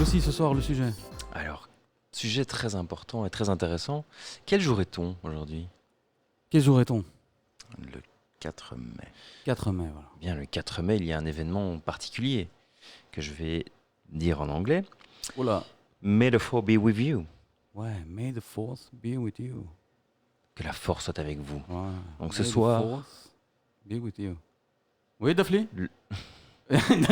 Glossy, ce soir, le sujet. Alors, sujet très important et très intéressant. Quel jour est-on aujourd'hui? Quel jour est-on? Le 4 mai. 4 mai, voilà. Bien, le 4 mai, il y a un événement particulier que je vais dire en anglais. Oh là. May the fourth be with you. Ouais, May the 4th be with you. Que la force soit avec vous. Ouais. Donc ce May the soir... 4th be with you. Oui, Dafli Le-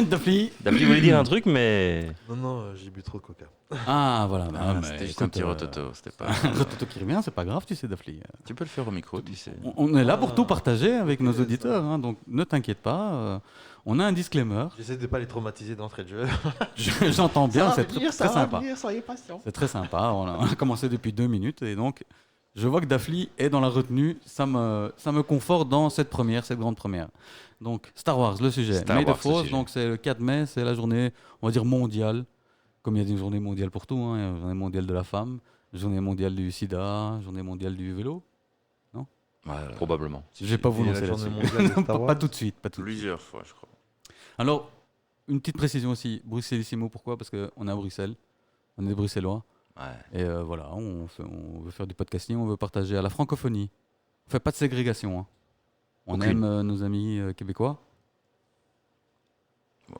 Dafli David voulait dire un truc, mais... Non, j'ai bu trop de coca. Ah, voilà. Ah, mais c'était juste un écoute, petit rototo. C'était pas... Rototo qui revient, c'est pas grave, tu sais, Dafli. Tu peux le faire au micro, tu sais. On est là pour tout partager avec nos ok, ça auditeurs, hein, donc ne t'inquiète pas. On a un disclaimer. J'essaie de pas les traumatiser d'entrée de jeu. J'entends bien, c'est très sympa. soyez patient. C'est très sympa. On a commencé depuis 2 minutes et donc je vois que Dafli est dans la retenue. Ça me conforte dans cette grande première. Donc Star Wars, le sujet. Star May the Wars, le 4th, sujet. donc c'est le 4 mai, c'est la journée, on va dire mondiale. Comme il y a des journées mondiales pour tout, hein. Il y a la journée mondiale de la femme, journée mondiale du sida, journée mondiale du vélo. Ouais, probablement. Je vais pas vous Et la lancer journée là-dessus. mondiale de Star pas, Wars. pas tout de suite, pas tout de suite. Plusieurs fois, je crois. Alors, une petite précision aussi. Bruxellissimo, pourquoi? Parce qu'on est à Bruxelles, on est des Bruxellois. Ouais. Et voilà, on veut faire du podcasting, on veut partager à la francophonie. On fait pas de ségrégation. Hein. On Aucune. aime nos amis québécois.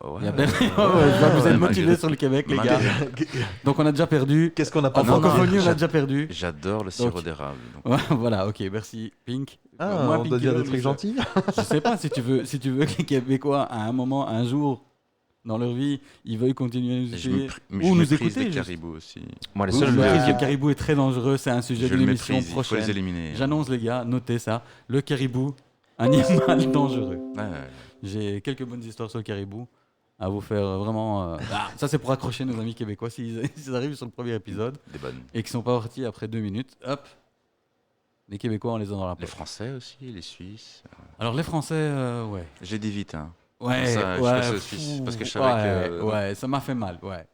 Ouais, Il y a ouais, Ben- ouais. Ouais, je vois que vous êtes Ouais, motivés malgré- sur le Québec, les malgré- gars. Donc on a déjà perdu. Qu'est-ce qu'on n'a pas En fait non, francophonie, on a j'a- déjà perdu. J'adore le sirop d'érable. donc. Ouais, voilà, ok, merci. Pink. Ah, Moi, on Pink doit dire Killer, des trucs je- gentils. Je sais pas si tu veux que les Québécois, à un moment, un jour, dans leur vie, ils veuillent continuer à nous Et je écouter. mais Ou je nous méprise écouter, les juste. caribous aussi. Moi, les le seuls le caribou est très dangereux, c'est un sujet je de le l'émission méprise, il faut les prochaine. éliminer. J'annonce les gars, notez ça. Le caribou, animal dangereux. Ouais, ouais. J'ai quelques bonnes histoires sur le caribou à vous faire vraiment. Ça, c'est pour accrocher nos amis québécois s'ils arrivent sur le premier épisode Des bonnes. et qu'ils sont pas partis après 2 minutes. Hop, les Québécois, on les a dans la Les poche. Français aussi, les Suisses. Alors les Français, ouais. J'ai dit vite, hein. Ouais, Ça, je ouais, passe aux Suisses, parce que je savais ouais, que- ouais, ça m'a fait mal, ouais.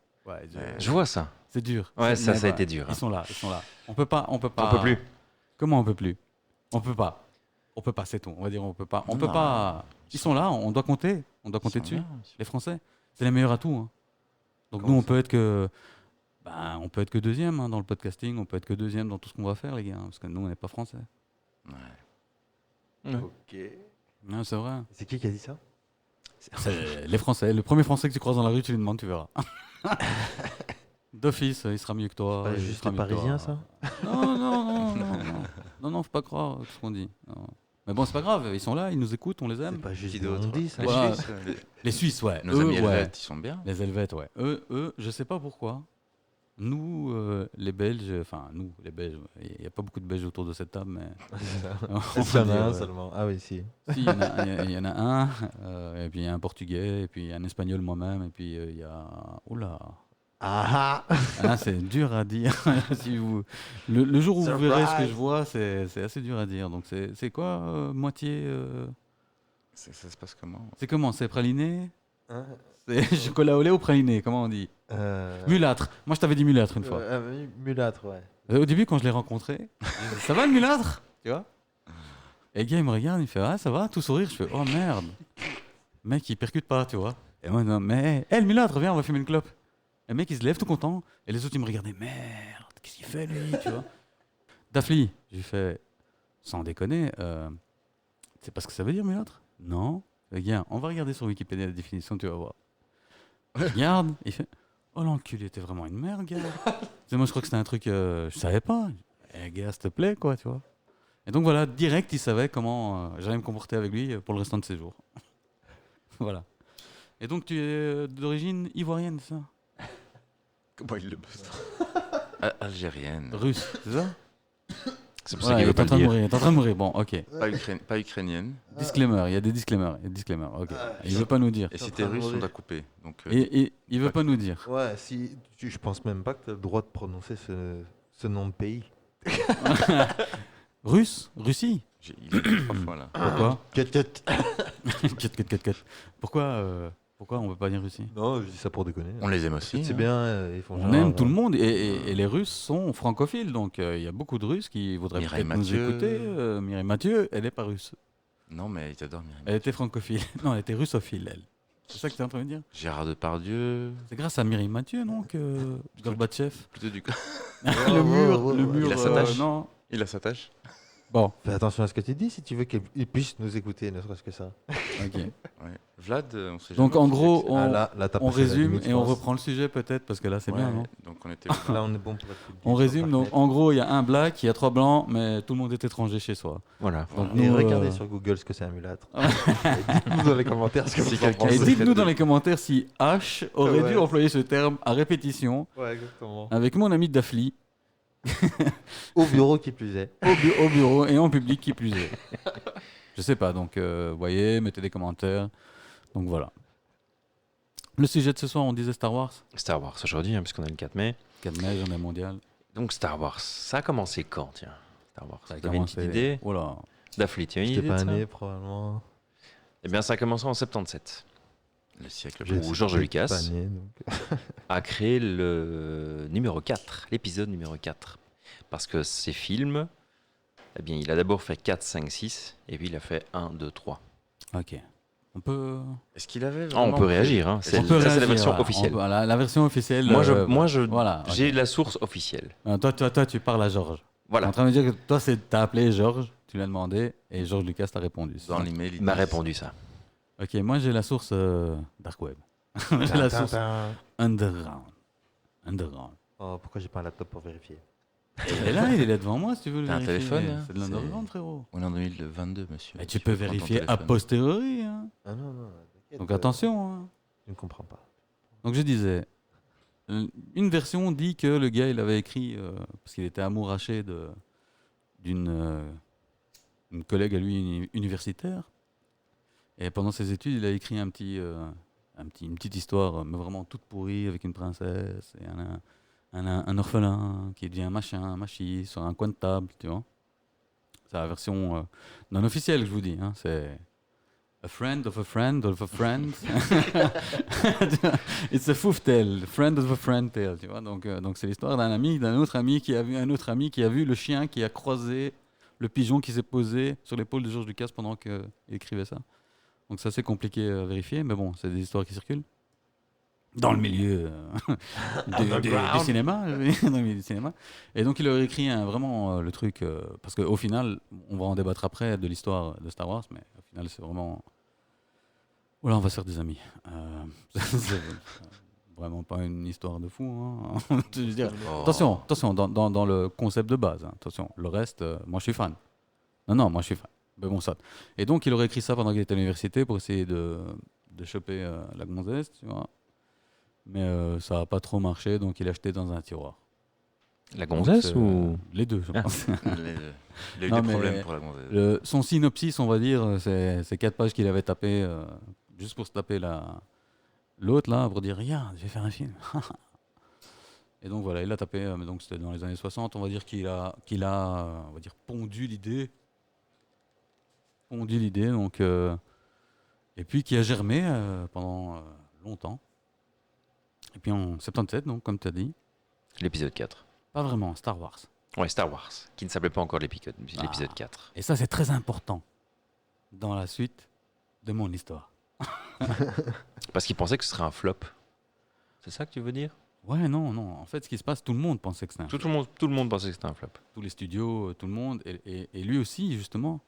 Je vois ça. C'est dur. Ouais, C'est- mais ça a été dur, hein. Ils sont là. On peut pas. On peut plus. Comment on peut plus? On peut pas, c'est tout. On va dire on peut pas. On peut Non. pas. Ils sont là, on doit compter. On doit compter Ils sont dessus. bien. Les Français, c'est les meilleurs à tout. Hein. Donc Comment nous, on ça peut être que. On peut être que deuxième hein, dans le podcasting, on peut être que deuxième dans tout ce qu'on va faire, les gars, hein, parce que nous, on n'est pas français. Ouais. Ok. Non, c'est vrai. C'est qui a dit ça? C'est les Français. Le premier Français que tu croises dans la rue, tu lui demandes, tu verras. D'office, il sera mieux que toi. Pas il juste sera les mieux que toi. Parisiens, ça? Non, faut pas croire ce qu'on dit. Non. Mais bon, c'est pas grave, ils sont là, ils nous écoutent, on les C'est aime. pas juste Qui des d'autre? on-dit, ça. Les Ouais. Suisses, Les Suisses, ouais. nos Eux, amis ouais. helvètes, ils sont bien. Les Helvètes, ouais. Eux, je sais pas pourquoi. Nous, les Belges, enfin, nous, les Belges, il n'y a pas beaucoup de Belges autour de cette table, mais. on Il y va en a dire, un seulement. Ah oui, si. Si, il y en a un, et puis il y a un Portugais, et puis un Espagnol moi-même, et puis il y a. Oula! Ah Ah, c'est dur à dire. Si le jour où vous verrez ce que Surprise. je vois, c'est assez dur à dire. Donc c'est quoi moitié Ça se passe comment? C'est comment? C'est praliné? Hein C'est chocolat au lait ou praliné? Comment on dit? Mulâtre. Moi je t'avais dit mulâtre une fois. Mulâtre, ouais. Au début quand je l'ai rencontré, je dis, ça va le mulâtre? Tu vois? Et le gars il me regarde, il me fait ah ça va, tout sourire. Je fais oh merde. Le mec il percute pas, tu vois. Et moi non mais le mulâtre, viens on va fumer une clope. Et le mec il se lève tout content et les autres ils me regardaient merde, qu'est-ce qu'il fait lui, tu vois? Dafli, j'ai fait sans déconner, c'est pas ce que ça veut dire mulâtre? Non. Gars, on va regarder sur Wikipédia la définition, tu vas voir. Je regarde, il fait oh l'enculé, t'es vraiment une merde, gars. C'est moi je crois que c'était un truc, je savais pas. Eh gars, s'il te plaît, quoi, tu vois. Et donc voilà, direct, il savait comment j'allais me comporter avec lui pour le restant de ses jours. Voilà. Et donc tu es d'origine ivoirienne, c'est ça? Comment il le buzz? Algérienne. Russe, c'est ça? C'est pour ça Ouais, qu'il il veut est pas en le train de dire. mourir, il est en train de mourir. Bon, ok. Pas ukrainienne. Disclaimer, il y a des disclaimers. Ok. Il veut pas nous dire. Et si en t'es train de russe, on mourir. t'a coupé. Donc, Et il veut pas nous dire. Ouais, si. Je pense même pas que tu as le droit de prononcer ce nom de pays. Russie. il a dit 3 fois là. Pourquoi? Cut. Cut. Pourquoi on veut pas dire Russie? Non, je dis ça pour déconner. On les aime aussi. C'est hein. bien, ils font On genre, aime tout le monde et les Russes sont francophiles, donc il y a beaucoup de Russes qui voudraient Mireille peut-être nous Mathieu. écouter. Mireille Mathieu, elle est pas russe. Non, mais il t'adore, Myriam. Elle était francophile. Non, elle était russophile, elle. C'est ça que tu es en train de dire? Gérard Depardieu, C'est grâce à Mireille Mathieu, non, que Gorbatchev. plutôt du Le mur, le mur. Il a sa tâche. Non. Il a sa tâche. Bon, Fais attention à ce que tu dis si tu veux qu'il puisse nous écouter, ne serait-ce que ça. ok. Ouais. Vlad, on sait Donc jamais en qui gros, c'est. Là, t'as on passé la résume limite, et je on pense. reprend le sujet peut-être parce que là c'est bien, Ouais, non? donc on était. Là, on est bon pour être On résume, donc en gros il y a un black, il y a 3 blancs, mais tout le monde est étranger chez soi. Voilà. Donc Et nous, regardez sur Google ce que c'est un mulâtre. Et dites-nous dans les commentaires ce que Si vous en quelqu'un- Et pensez. dites-nous dans les commentaires si H aurait Ouais. dû employer ce terme à répétition Ouais, exactement. avec mon ami Dafli Au bureau qui plus est. au bureau et en public qui plus est. Je sais pas, donc voyez, mettez des commentaires. Donc voilà. Le sujet de ce soir, on disait Star Wars. Star Wars aujourd'hui, puisqu'on est le 4 mai. 4 mai, journée mondiale. Donc Star Wars, ça a commencé quand, tiens Star Wars, Ça a vous avez une petite idée Oh là. Daphné, tu as une J'étais idée pas de ça né, probablement. Eh bien, ça a commencé en 77. Le siècle J'étais où George Lucas pas né, donc. a créé le numéro 4, l'épisode numéro 4. Parce que ces films, eh bien, il a d'abord fait 4, 5, 6, et puis il a fait 1, 2, 3. Ok. On peut. Est-ce qu'il avait Ah, on peut réagir, hein. On C'est, peut ça, c'est la réagir, version voilà. officielle. La version officielle. Moi, voilà. j'ai la source officielle. Toi, tu parles à Georges. Tu es Voilà. en train de me dire que toi, t'as appelé Georges, tu lui as demandé, et Georges Lucas t'a répondu. c'est Dans ça? l'email, Il m'a répondu ça. Ok, moi j'ai la source Dark Web. J'ai la source Underground. Underground. Oh, pourquoi j'ai pas un laptop pour vérifier? Et là, il est là devant moi si tu veux le T'as un vérifier. téléphone, hein C'est de l'underground, frérot. On est en 2022, monsieur. Mais tu peux prendre ton vérifier a téléphone. posteriori. Hein. Ah non, non, t'inquiète. Donc attention. Hein. Je ne comprends pas. Donc je disais, une version dit que le gars, il avait écrit, parce qu'il était amouraché d'une une collègue à lui universitaire. Et pendant ses études, il a écrit une petite histoire, mais vraiment toute pourrie, avec une princesse et un orphelin qui devient un machi sur un coin de table, tu vois. C'est la version non officielle que je vous dis. Hein. C'est a friend of a friend of a friend. It's a foof tale, friend of a friend tale, tu vois. Donc c'est l'histoire d'un autre ami qui a vu un autre ami qui a vu le chien qui a croisé le pigeon qui s'est posé sur l'épaule de George Lucas pendant qu'il écrivait ça. Donc c'est assez compliqué à vérifier, mais bon, c'est des histoires qui circulent. Dans le milieu du cinéma, dans le milieu du cinéma. Et donc il a écrit vraiment le truc, parce qu'au final, on va en débattre après de l'histoire de Star Wars, mais au final c'est vraiment... Voilà, on va se faire des amis. C'est vraiment pas une histoire de fou. Hein. Je veux dire, Oh. attention, dans le concept de base, hein, attention, le reste, moi je suis fan. Non, moi je suis fan. Mais bon, ça. Et donc il aurait écrit ça pendant qu'il était à l'université pour essayer de choper la gonzesse, tu vois. Mais ça n'a pas trop marché, donc il l'a acheté dans un tiroir. La gonzesse Donc, ou les deux, je Ah. pense. Il a eu Non, des mais problèmes pour la gonzesse. Son synopsis, on va dire, c'est 4 pages qu'il avait tapé juste pour se taper l'autre là, pour dire regarde, je vais faire un film. Et donc voilà, il a tapé, mais donc c'était dans les années 60, on va dire qu'il a on va dire, pondu l'idée, donc, et puis qui a germé pendant longtemps. Et puis en 77, donc, comme tu as dit, l'épisode 4? pas vraiment, Star Wars. Ouais, Star Wars, qui ne s'appelait pas encore l'épisode Ah. 4. Et ça, c'est très important dans la suite de mon histoire. Parce qu'il pensait que ce serait un flop. C'est ça que tu veux dire? Ouais, non. En fait, ce qui se passe, tout le monde pensait que c'était un Tout le monde pensait que c'était un flop. tous les studios, tout le monde, et lui aussi, justement.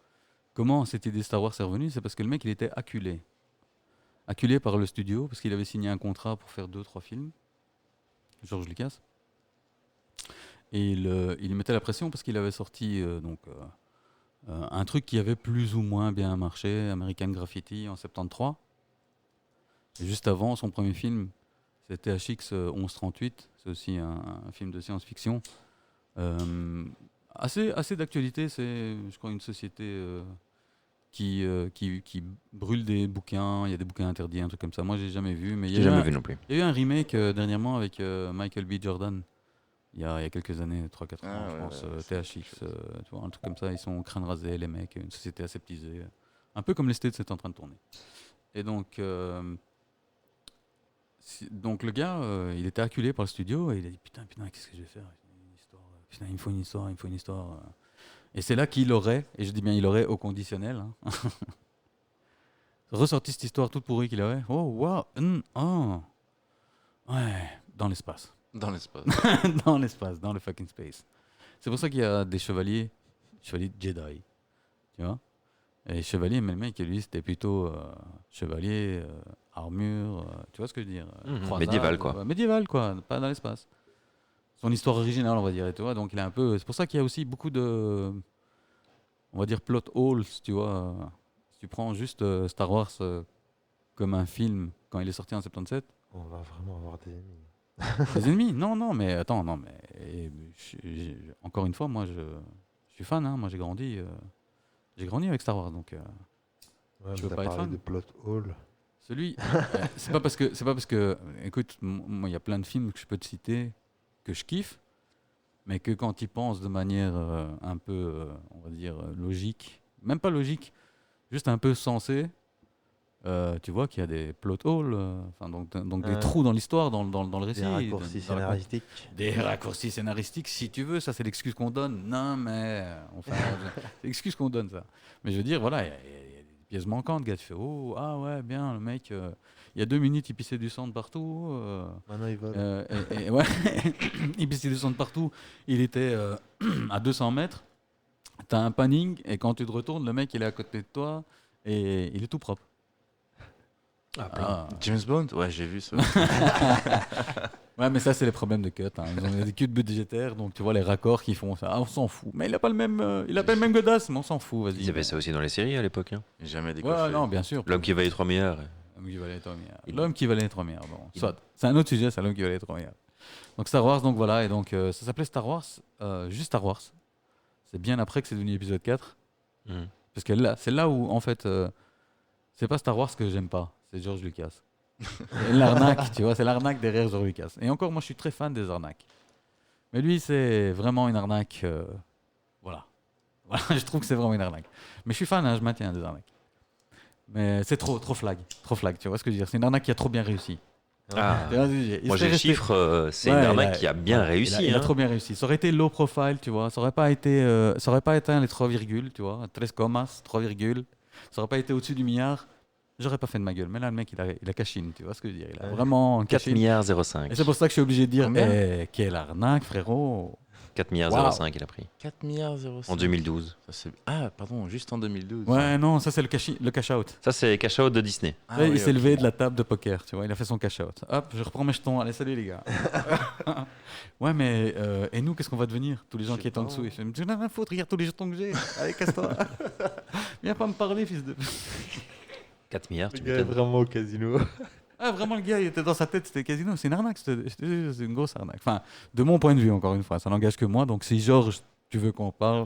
Comment cette idée Star Wars est revenue? C'est parce que le mec, il était acculé. Acculé par le studio, parce qu'il avait signé un contrat pour faire 2-3 films, George Lucas. Et il mettait la pression parce qu'il avait sorti un truc qui avait plus ou moins bien marché, American Graffiti, en 73. Et juste avant, son premier film, c'était HX 1138. C'est aussi un film de science-fiction. Assez d'actualité, c'est, je crois, une société qui brûle des bouquins. Il y a des bouquins interdits, un truc comme ça. Moi, j'ai jamais vu, mais il y J'ai a jamais eu vu non plus. il y a eu un remake dernièrement avec Michael B. Jordan. Il y a quelques années, 3-4 ans, Ah je ouais, pense, ouais, c'est quelque THX, tu vois, un truc comme ça. Ils sont crâne rasé, les mecs, une société aseptisée. Un peu comme les States, c'est en train de tourner. Et donc le gars, il était acculé par le studio et il a dit putain, qu'est-ce que je vais faire? Une histoire, putain, il me faut une histoire. Et c'est là qu'il aurait, et je dis bien il aurait au conditionnel, hein, ressorti cette histoire toute pourrie qu'il avait. Oh, waouh, oh. Ouais, dans l'espace. Dans l'espace. Dans l'espace, dans le fucking space. C'est pour ça qu'il y a des chevaliers Jedi, tu vois. Et chevalier, mais le mec, lui, c'était plutôt chevalier, armure, tu vois ce que je veux dire croisade, Médiéval, quoi. Médiéval, quoi, pas dans l'espace. Son histoire originale, on va dire, tu vois. Donc, il a un peu. C'est pour ça qu'il y a aussi beaucoup de, on va dire, plot holes, tu vois. Si tu prends juste Star Wars comme un film quand il est sorti en 77. On va vraiment avoir des ennemis. Les ennemis? Non, non, mais attends, non, mais encore une fois, moi, je suis fan, hein. Moi, j'ai grandi avec Star Wars, donc Ouais, Je mais veux t'as pas être parlé fan. de plot hole. celui. C'est pas parce que, écoute, moi, il y a plein de films que je peux te citer que je kiffe, mais que quand ils pensent de manière un peu, on va dire, logique, même pas logique, juste un peu sensée. Tu vois qu'il y a des plot holes, enfin donc des trous dans l'histoire, dans le récit. Des raccourcis dans la- scénaristiques. Des raccourcis scénaristiques, si tu veux, ça c'est l'excuse qu'on donne. Non, mais enfin, c'est l'excuse qu'on donne, ça. Mais je veux dire, voilà, il y a des pièces manquantes, gars. Tu fais, oh, ah ouais, bien, le mec, il y a 2 minutes, il pissait du sang de partout. Maintenant, ils volent. Et ouais, il pissait du sang de partout. Il était à 200 mètres. T'as un panning, et quand tu te retournes, le mec, il est à côté de toi, et il est tout propre. Ah. James Bond? Ouais, j'ai vu ça. Ouais, mais ça, c'est les problèmes de cut, hein. Ils ont des cuts budgétaires, donc tu vois les raccords qui font ça. Ah, on s'en fout. Mais il a pas le même, Godas, mais on s'en fout, vas-y. Ils avaient ça aussi dans les séries à l'époque. Hein. Jamais décoffré. Ouais, non, bien sûr. L'homme qui valait 3 milliards. L'homme qui valait les 3 milliards. L'homme qui valait les 3 milliards, bon. Soit. C'est un autre sujet, c'est l'homme qui valait les 3 milliards. Donc Star Wars, donc voilà, et donc ça s'appelait Star Wars, juste Star Wars. C'est bien après que c'est devenu épisode 4. Mhm. Parce que là, c'est là où, en fait, c'est pas Star Wars que j'aime pas, c'est George Lucas. C'est l'arnaque, tu vois, c'est l'arnaque derrière George Lucas. Et encore, moi, je suis très fan des arnaques. Mais lui, c'est vraiment une arnaque. Voilà. Voilà, je trouve que c'est vraiment une arnaque. Mais je suis fan, hein, je maintiens des arnaques. Mais c'est trop flag. Trop flag, tu vois ce que je veux dire. C'est une arnaque qui a trop bien réussi. Ah. Tu vois ce que je veux dire. Il Moi, serait j'ai le resté- chiffre, c'est Ouais, une il arnaque a- qui a bien ouais, réussi. Il a hein. trop bien réussi. Ça aurait été low profile, tu vois. Ça aurait pas atteint les 3 virgules, tu vois. 13 commas, 3 virgules. Ça aurait pas été au-dessus du milliard. J'aurais pas fait de ma gueule. Mais là, le mec, il a cash-in, tu vois ce que je veux dire. Il a Ouais. vraiment 4 cash-in. milliards 05. Et c'est pour ça que je suis obligé de dire, Combien quelle arnaque, frérot. 4 milliards Waouh. 05 il a pris. 4 milliards 0,5. En 2012. Ça, ah, pardon, juste en 2012. Ouais, non, ça c'est le cash-out. Ça, c'est cash out de Disney. Ah, Là, oui, il s'est ok. levé de la table de poker, tu vois. Il a fait son cash-out. Hop, je reprends mes jetons. Allez, salut les gars. Ouais, mais et nous, qu'est-ce qu'on va devenir? Tous les gens Je qui sais étaient en pas. dessous. Je me dis, rien à foutre, regarde tous les jetons que j'ai. Allez, casse-toi. Viens pas me parler, fils de. 4 milliards, Le tu gars est m'étonnes. vraiment au casino. Ah, vraiment, le gars, il était dans sa tête, c'était casino. C'est une arnaque, c'est une grosse arnaque. Enfin, de mon point de vue, encore une fois, ça n'engage que moi. Donc, si Georges, tu veux qu'on parle,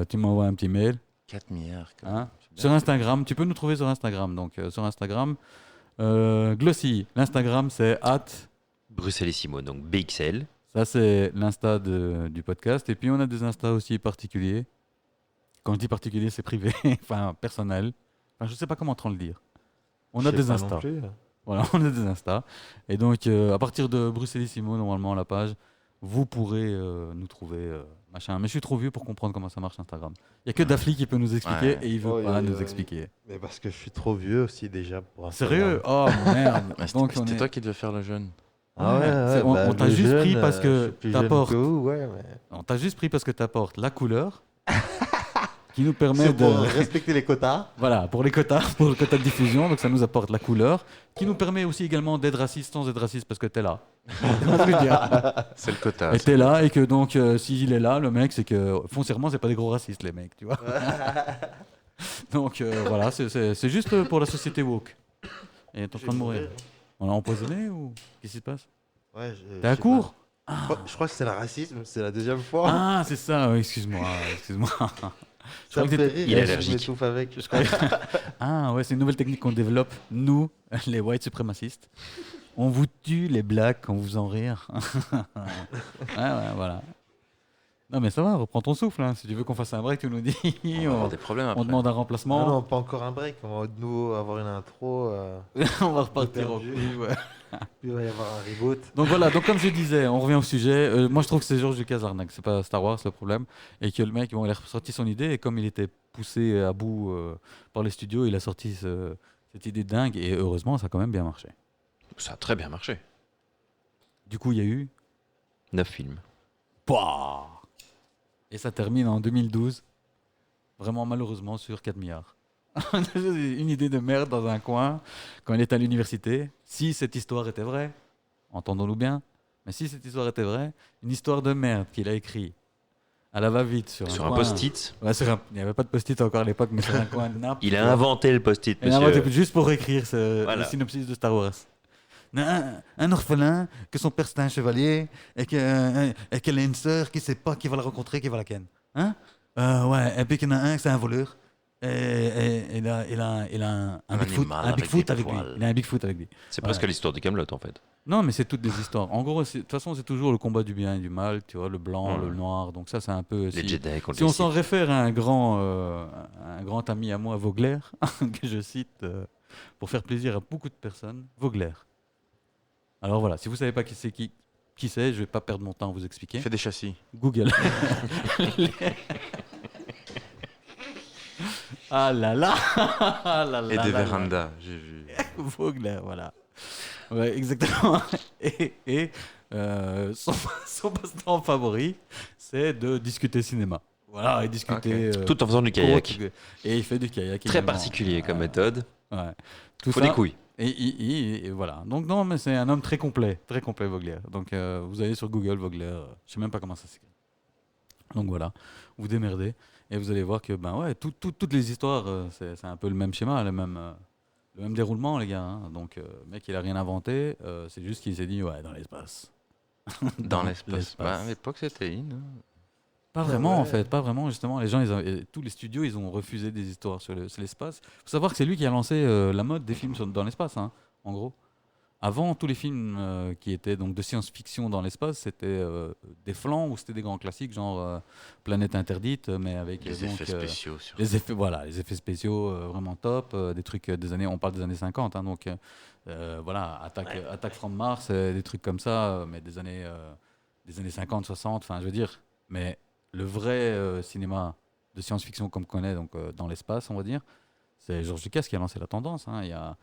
tu m'envoies un petit mail. 4 milliards. quand Hein, même. C'est bien. sur Instagram, tu peux nous trouver sur Instagram. Donc, sur Instagram, Glossy, l'Instagram, c'est Bruxellissimo, donc BXL. ça, c'est l'Insta du podcast. Et puis, on a des Insta aussi particuliers. Quand je dis particulier, c'est privé, enfin, personnel. Enfin, je sais pas comment trop le dire. On Je a sais des pas non Insta. plus, là. Voilà, on a des Insta. Et donc, à partir de Bruxellissimo, normalement, la page, vous pourrez nous trouver, machin. Mais je suis trop vieux pour comprendre comment ça marche Instagram. Il n'y a que Dafli qui peut nous expliquer Ouais. et il veut Oh, pas oui, nous oui. expliquer. Mais parce que je suis trop vieux aussi déjà pour un Sérieux? Oh merde. Ouais, Donc, c'était on est... toi qui devais faire le jeune. Ah ouais, C'est- on- on t'a le juste pris jeune, parce que je suis plus jeune t'apportes. que vous, ouais, mais... On t'a juste pris parce que tu apportes la couleur qui nous permet C'est de. pour respecter les quotas. Voilà, pour les quotas, pour le quota de diffusion, donc ça nous apporte la couleur, qui nous permet aussi également d'être raciste sans être raciste parce que t'es là. Tu vois ce que je veux dire. C'est le quota. Et t'es là, et que donc, s'il est là, le mec, c'est que foncièrement, c'est pas des gros racistes, les mecs, tu vois. Donc voilà, c'est juste pour la société woke. Et t'es en train de mourir. On l'a empoisonné ou qu'est-ce qui se passe? Ouais, T'es à court? Je crois que c'est le racisme, c'est la deuxième fois. Ah, c'est ça, excuse-moi. Je Ça crois me que fait t'étais- rire, il est je allergique. m'étouffe avec. Ah ouais, c'est une nouvelle technique qu'on développe, nous, les white suprémacistes. On vous tue les blacks en vous faisant rire. Ouais, voilà. Non, mais ça va, reprends ton souffle. Hein. Si tu veux qu'on fasse un break, tu nous dis. On va avoir des problèmes après. on demande un Ah remplacement. non, pas encore un break. On va de nouveau avoir une intro. On va repartir au perdu. plus. Ouais. Puis il va y avoir un reboot. Donc voilà, donc comme je disais, on revient au sujet. Moi, je trouve que c'est George Lucas arnaque. C'est pas Star Wars le problème. Et que le mec, bon, il a sorti son idée. Et comme il était poussé à bout par les studios, il a sorti cette idée dingue. Et heureusement, ça a quand même bien marché. Ça a très bien marché. Du coup, il y a eu. 9 films. Pouah et ça termine en 2012. Vraiment, malheureusement, sur 4 milliards. Une idée de merde dans un coin quand il est à l'université. Si cette histoire était vraie, entendons-nous bien, mais si cette histoire était vraie, une histoire de merde qu'il a écrit à la va-vite sur Un coin. post-it. Ouais, il n'y avait pas de post-it encore à l'époque, mais sur un coin de nappe. Il a inventé le post-it, Il a inventé monsieur. juste pour écrire Voilà. le synopsis de Star Wars. Un orphelin, que son père c'était un chevalier, et qu'elle a une sœur qui ne sait pas qui va la rencontrer, qui va la ken. Hein ouais, et puis qu'il y en a un qui c'est un voleur. Et il a un Bigfoot, animal un avec Bigfoot des avec lui. poils. Il a un Bigfoot avec lui. C'est presque l'histoire de Camelot en fait. Non, mais c'est toutes des histoires. En gros, de toute façon, c'est toujours le combat du bien et du mal, tu vois, le blanc, le noir. Donc ça, c'est un peu... Les Jedi contre Si on les s'en Sith. réfère à un grand ami à moi, Vogler, que je cite pour faire plaisir à beaucoup de personnes, Vogler. Alors voilà, si vous savez pas qui c'est, je vais pas perdre mon temps à vous expliquer. Il fait des châssis. Google. Ah là là, ah là là Et des là là. vérandas, j'ai vu. Vogler, voilà. Ouais, exactement. Et son passe-temps favori, c'est de discuter cinéma. Voilà, et discuter. Tout en faisant du kayak. Et il fait du kayak. Très évidemment. particulier comme méthode. Ouais. Tout Faut ça. des couilles. Et voilà. Donc non, mais c'est un homme très complet Vogler. Donc vous allez sur Google Vogler, je sais même pas comment ça s'écrit. Donc voilà, vous démerdez et vous allez voir que ben ouais, toutes les histoires, c'est un peu le même schéma, le même déroulement les gars. Hein. Donc le mec il a rien inventé, c'est juste qu'il s'est dit ouais dans l'espace. Dans l'espace. Bah, à l'époque, c'était in. Hein. Pas vraiment Ouais. en fait, pas vraiment justement. Les gens, tous les studios, ils ont refusé des histoires sur l'espace. Faut savoir que c'est lui qui a lancé la mode des films dans l'espace, hein, en gros. Avant, tous les films qui étaient donc de science-fiction dans l'espace, c'était des flancs ou c'était des grands classiques, genre Planète interdite, mais avec Les donc, effets spéciaux. Sur... les effets, voilà, les effets spéciaux vraiment top, des trucs des années, on parle des années 50, hein, donc voilà, Attaque from Mars, des trucs comme ça, mais des années 50, 60, enfin je veux dire, mais le vrai cinéma de science-fiction comme on connaît donc dans l'espace, on va dire, c'est George Lucas qui a lancé la tendance. Hein,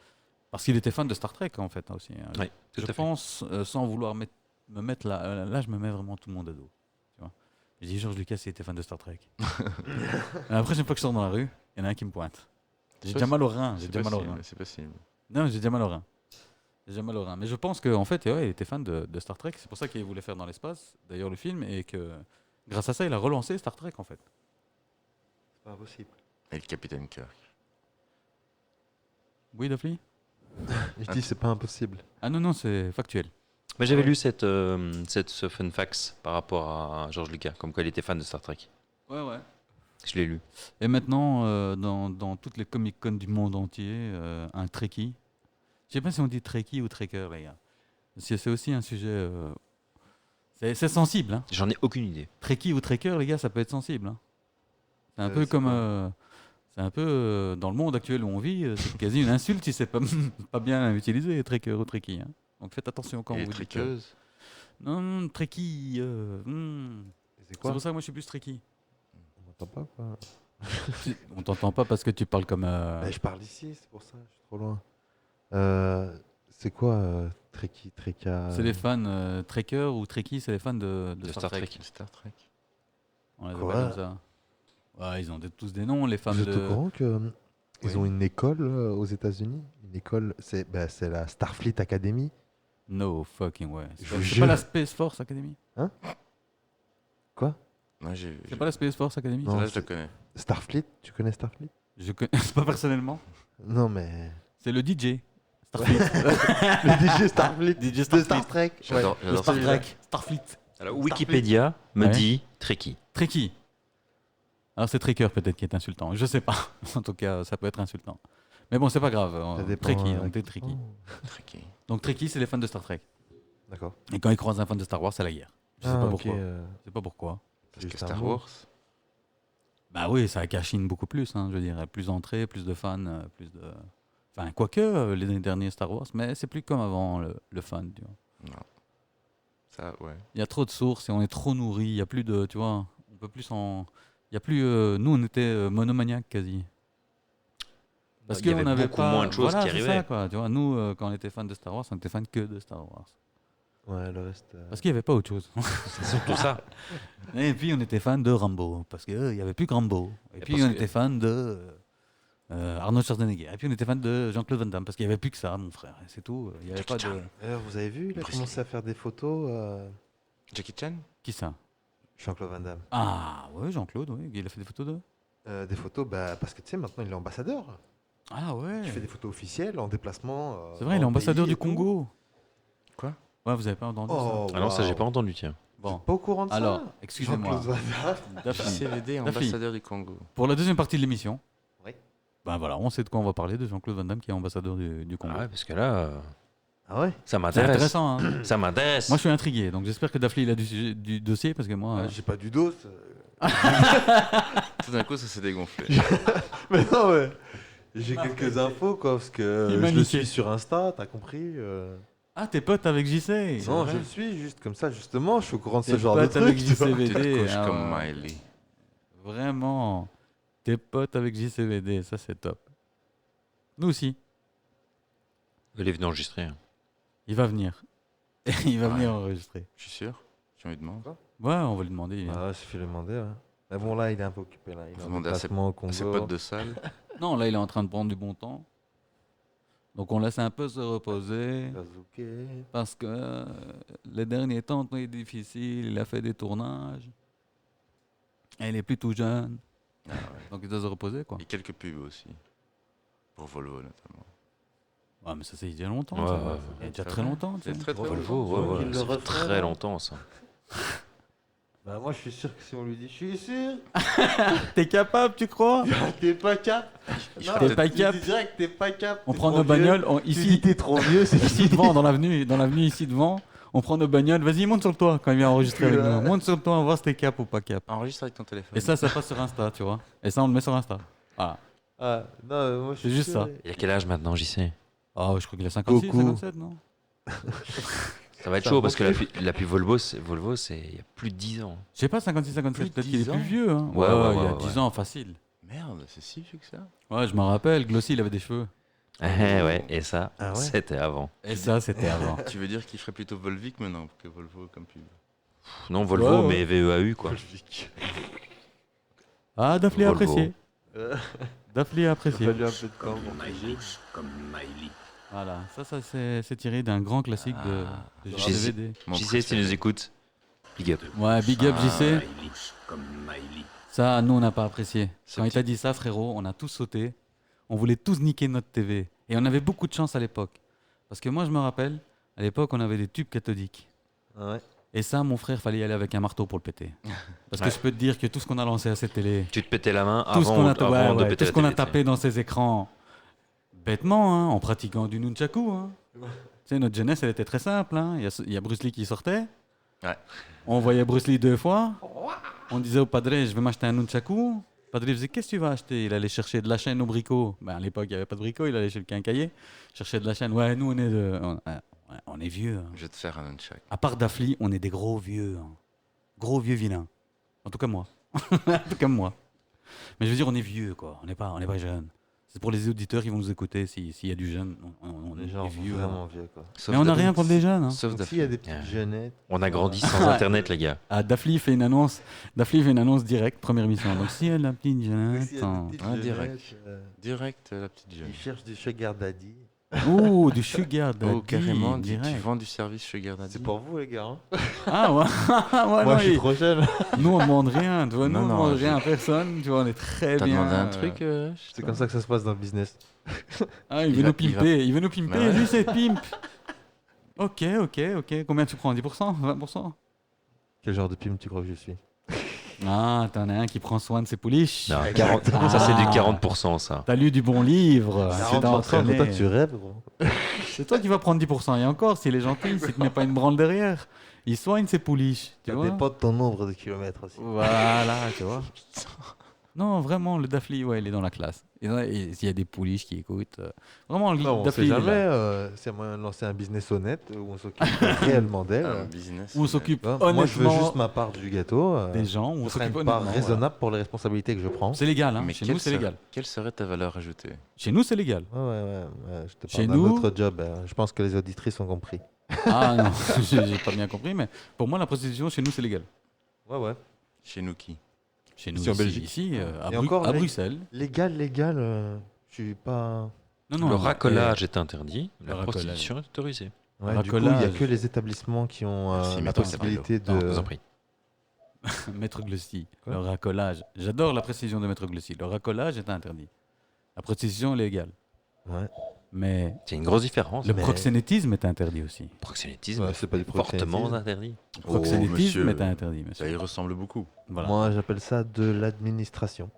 parce qu'il était fan de Star Trek en fait aussi. Hein. Oui, tout Je à fait. pense, sans vouloir me mettre là, je me mets vraiment tout le monde à dos. Tu vois. Je dis George Lucas, il était fan de Star Trek. La prochaine fois que je sors dans la rue, il y en a un qui me pointe. J'ai déjà mal au rein. J'ai déjà mal au rein. C'est possible. Non, j'ai déjà mal au rein. J'ai déjà mal au rein. Mais je pense qu'en fait, ouais, il était fan de Star Trek. C'est pour ça qu'il voulait faire dans l'espace, d'ailleurs, le film, et que grâce à ça, il a relancé Star Trek en fait. C'est pas impossible. Et le capitaine Kirk. Oui, Duffy? Je dis c'est pas impossible. Ah non, c'est factuel. Mais j'avais lu ce fun fact par rapport à George Lucas, comme quoi il était fan de Star Trek. Ouais, ouais. Je l'ai lu. Et maintenant, dans toutes les Comic-Con du monde entier, un Trekkie. Je sais pas si on dit Trekkie ou Trekker, les gars. C'est aussi un sujet. C'est sensible, hein. J'en ai aucune idée. Trekkie ou Trekker, les gars, ça peut être sensible. Hein. C'est un peu c'est comme. quoi C'est un peu dans le monde actuel où on vit, c'est quasi une insulte si c'est pas bien utilisé, Trekker ou Trekkie. Hein. Donc faites attention quand Et les vous dites. triqueuses. Non, Trekkie. C'est C'est quoi pour ça que moi je suis plus Trekkie. On m'entend pas quoi. On t'entend pas parce que tu parles comme. Bah, je parle ici, c'est pour ça, je suis trop loin. C'est quoi Trekkie, Trekka C'est les fans Trekker ou Trekkie, c'est les fans de Star Trek. Star Trek. On les Quoi appelle comme ça. Ouais, ils ont tous des noms, les fans Vous êtes au de. courant que ils Oui. ont une école aux États-Unis? Une école, c'est la Starfleet Academy. No fucking way. Je C'est vous pas jure. la Space Force Academy? Quoi? Moi, j'ai. C'est pas la Space Force Academy? Non. Là, je c'est- le connais. Starfleet, tu connais Starfleet? Je connais c'est pas personnellement. Non mais C'est le DJ. Starfleet. le DJ Starfleet DJ de Starfleet. Star Trek. J'adore Le j'adore Star celui-là. Trek. Starfleet. Alors, Wikipédia me Ouais. dit Trekkie. Trekkie. Alors c'est Trekker peut-être qui est insultant. Je sais pas. En tout cas, ça peut être insultant. Mais bon, c'est pas grave. Ça dépend, Trekkie, donc t'es qui Trekkie. prend. Trekkie. Donc Trekkie, c'est les fans de Star Trek. D'accord. Et quand ils croisent un fan de Star Wars, c'est la guerre. Je sais pas ok, pourquoi. Je sais pas pourquoi. Parce que juste un Star mot. Wars. Bah oui, ça cachine beaucoup plus, hein, je veux dire. Plus d'entrées, plus de fans, plus de... Enfin, quoique, les derniers Star Wars, mais c'est plus comme avant, le fun, tu vois. Non. Ça, ouais. Il y a trop de sources et on est trop nourri. Il y a plus de, tu vois, on peut plus en... Il y a plus... nous, on était monomaniaques quasi. Parce Il y qu'on avait n'avait beaucoup pas... moins de choses voilà, qui c'est arrivaient. ça, quoi. Tu vois, nous, quand on était fans de Star Wars, on était fans que de Star Wars. Ouais, le reste. Parce qu'il n'y avait pas autre chose. C'est surtout ça. Et puis on était fan de Rambo, parce qu'il n'y avait plus que Rambo. Et puis parce on que- était fan de Arnold Schwarzenegger. Et puis on était fan de Jean-Claude Van Damme, parce qu'il n'y avait plus que ça, mon frère. C'est tout. Il n'y avait pas de... D'ailleurs, vous avez vu, il a Bruce commencé à faire des photos. Jackie Chan. Qui ça? Jean-Claude Van Damme. Ah, ouais, Jean-Claude, oui. Il a fait des photos de... Des photos, bah, parce que tu sais, maintenant il est ambassadeur. Ah ouais. Il fait des photos officielles en déplacement. C'est vrai, il est dans le ambassadeur pays du et tout. Congo. Quoi? Ouais, vous avez pas entendu Oh, Ah non, ça, j'ai waouh. pas entendu, tiens. ça? Bon, Pas au courant de alors, ça excusez-moi. Jean-Claude Van Damme. Daphne, JCVD, Daphne. ambassadeur du Congo. pour la deuxième partie de l'émission, Oui. ben voilà, on sait de quoi on va parler, de Jean-Claude Van Damme qui est ambassadeur du Congo. Ah ouais, parce que là, Ah ouais ça C'est m'intéresse. intéressant, hein. Ça m'intéresse. Moi, je suis intrigué, donc j'espère que Daphne il a du dossier, parce que moi... J'ai pas du dos. Tout d'un coup, ça s'est dégonflé. Mais non, mais. J'ai quelques infos, quoi, parce que je le Humanité. suis sur Insta, t'as compris Ah, t'es pote avec JC. Non, vrai je le suis juste comme ça, justement, je suis au courant de ce T'es genre de pote avec truc. tu vois. Tu te JCVD. couches ah comme ouais. Miley. Vraiment. T'es pote avec JCVD, ça c'est top. Nous aussi. Il est venu enregistrer. hein. Il va venir. Il va Ouais. venir enregistrer. Je suis sûr. Tu me demandes. Ouais, on va lui demander. il vient. Ah ouais, je vais lui demander. Ouais. Mais bon, là, il est un peu occupé. Là. Il est Vous en demandez à ses- déplacement au À ses Congo. potes de salle. Non, là il est en train de prendre du bon temps. Donc on laisse un peu se reposer. Kazuke. Parce que les derniers temps ont été difficiles. Il a fait des tournages. Et il est plus tout jeune. Ah ouais. Donc il doit se reposer quoi. Et quelques pubs aussi. Pour Volvo notamment. Ouais, mais ça c'est il y a longtemps. Ouais, ça. ouais, Il y a déjà très très bien. longtemps. tu C'est sais. très très Volvo, longtemps. ouais, Il ouais. le Ça fait refait, très là. longtemps, ça. Bah, moi, je suis sûr que si on lui dit, je suis sûr, T'es capable, tu crois? t'es pas cap. Il Non, fera T'es peut-être- pas tu cap. dis direct, t'es pas cap. On t'es prend trop nos vieux. bagnoles Tu dis, ici. t'es trop vieux, c'est Ici devant, dans l'avenue ici devant, on prend nos bagnoles. Vas-y, monte sur le toit quand il vient enregistrer avec nous. Monte sur le toit, on va voir si t'es cap ou pas cap. Enregistre avec ton téléphone. Et ça passe sur Insta, tu vois. Et ça, on le met sur Insta. Voilà. Ah, non, moi, je C'est suis juste sûr. ça. Il a quel âge maintenant, JC? Ah, je crois qu'il a 56, Beaucoup. 57, non? Ça va être Ça chaud parce que refait. la pub Volvo, c'est il y a plus de 10 ans. Je sais pas, 56, 57, Plus de peut-être qu'il est 10 plus ans. vieux. Hein. Ouais, il y a ouais, 10 ouais. ans, facile. Merde, c'est si vieux que ça. Ouais, je me rappelle, Glossy, il avait des cheveux. Ouais, et ça, Ah ouais c'était avant. Et ça, c'était avant. Tu veux dire qu'il ferait plutôt Volvic maintenant que Volvo comme pub. Pff, non, Volvo, Ouais, ouais. mais VEAU, quoi. Ah, Daphné a Volvo. apprécié. Euh, Daphné a Il a apprécié. fallu un peu de temps pour piger. Voilà, ça c'est tiré d'un grand classique de J'ai- JCVD. Mon JC, si tu préféré. nous écoutes, big up. Ouais, big up, Ah, JC. Ça, nous, on n'a pas apprécié. Ce Quand il petit- t'a dit ça, frérot, on a tous sauté. On voulait tous niquer notre TV. Et on avait beaucoup de chance à l'époque. Parce que moi, je me rappelle, à l'époque, on avait des tubes cathodiques. Ah ouais. Et ça, mon frère, fallait y aller avec un marteau pour le péter. Parce que Ouais. je peux te dire que tout ce qu'on a lancé à cette télé, Tu te pétais la main tout ce avant, qu'on a, avant ouais, de ouais, péter tout ce la qu'on a télé, tapé dans ces écrans, bêtement, hein, en pratiquant du nunchaku. Hein. Tu sais, notre jeunesse, elle était très simple. Hein. Il y a Bruce Lee qui sortait. Ouais. On voyait Bruce Lee 2 fois. On disait au padre, je vais m'acheter un nunchaku. Le padre faisait, qu'est-ce que tu vas acheter? Il allait chercher de la chaîne au bricot. Ben, à l'époque, il n'y avait pas de bricot. Il allait chez le quincailler, chercher de la chaîne. Ouais, nous, on est vieux. Hein. Je vais te faire un nunchak. À part Daphne, on est des gros vieux. Hein. Gros vieux vilains. En tout cas, moi. En tout cas, moi. Mais je veux dire, on est vieux, quoi. On n'est pas jeunes. C'est pour les auditeurs qui vont nous écouter s'il y a du jeune. On Les est gens vieux. vraiment vieux, quoi. Sauf Mais on n'a Daphné. rien contre les jeunes. Hein. Sauf Donc, s'il y a Daphné. des petites jeunettes. On a grandi sans Internet, les gars. Ah, Daphne fait une annonce. Daphne fait une annonce directe, première émission. Donc si elle a la petite S'il jeunette. y a des petites Ah, direct. jeunettes, Direct, la petite jeune. ils cherchent du sugar daddy. Oh, du sugar daddy. Oh, carrément, tu direct. vends du service Sugar Daddy. C'est pour vous, les gars. Hein. Ah ouais. Ouais, Moi, non, je suis trop jeune. nous on demande rien. Tu vois, nous Non, on non, demande je- rien à personne. Tu vois, on est très T'as bien. demandé un truc C'est comme ça que ça se passe dans le business. Ah, il Il veut va- nous pimper. Il veut nous pimper. Bah ouais. Lui, c'est pimp. Ok. Combien tu prends? 10%? 20%? Quel genre de pime tu crois que je suis? Ah, t'en as un qui prend soin de ses pouliches. Non, 40 ça, c'est du 40%, ça. T'as lu du bon livre. tu t'es 40%, mais toi, entraîné. tu rêves, gros. C'est toi qui vas prendre 10%. Et encore, s'il est gentil, s'il te met pas une branle derrière, il soigne ses pouliches. Tu Ça vois. dépend de ton nombre de kilomètres aussi. Voilà, tu vois. Non, vraiment, le Dafli, ouais, il est dans la classe. Et s'il y a des pouliches qui écoutent, vraiment, le Non, on Dafli, sait il est jamais. là. C'est moyen de lancer un business honnête où on s'occupe réellement d'elle. Un business. Où on s'occupe Tu vois, moi, je veux honnêtement juste ma part du gâteau. des gens, où on Ce serait s'occupe une part honnêtement. Voilà. raisonnable pour les responsabilités que je prends. C'est légal, hein. Mais Chez nous, c'est légal. Quelle serait ta valeur ajoutée? Chez nous, c'est légal. Ouais, je te Chez parle d'un nous- autre job. Je pense que les auditrices ont compris. Ah non, j'ai pas bien compris, mais pour moi, la prostitution, chez nous, c'est légal. Ouais. Chez nous qui? Chez nous, Ici en Belgique. ici, Et encore, à les- Bruxelles. Légal, je suis pas. Non, Le non, racolage est interdit, le la racolage. prostitution est autorisée. Ouais, du coup, il n'y a Racolage. que les établissements qui ont Merci, la mais toi, possibilité Non, je de. vous en prie. Maître Glossy, Quoi le racolage. J'adore la précision de Maître Glossy. Le racolage est interdit. La prostitution est légale. Ouais. Mais C'est une grosse différence. le Mais- proxénétisme est interdit aussi. Le proxénétisme Ouais, est c'est pas du fortement proxénétisme. interdit. Le Oh, proxénétisme monsieur. est interdit, Ça monsieur. y ressemble beaucoup. Voilà. Moi, j'appelle ça de l'administration.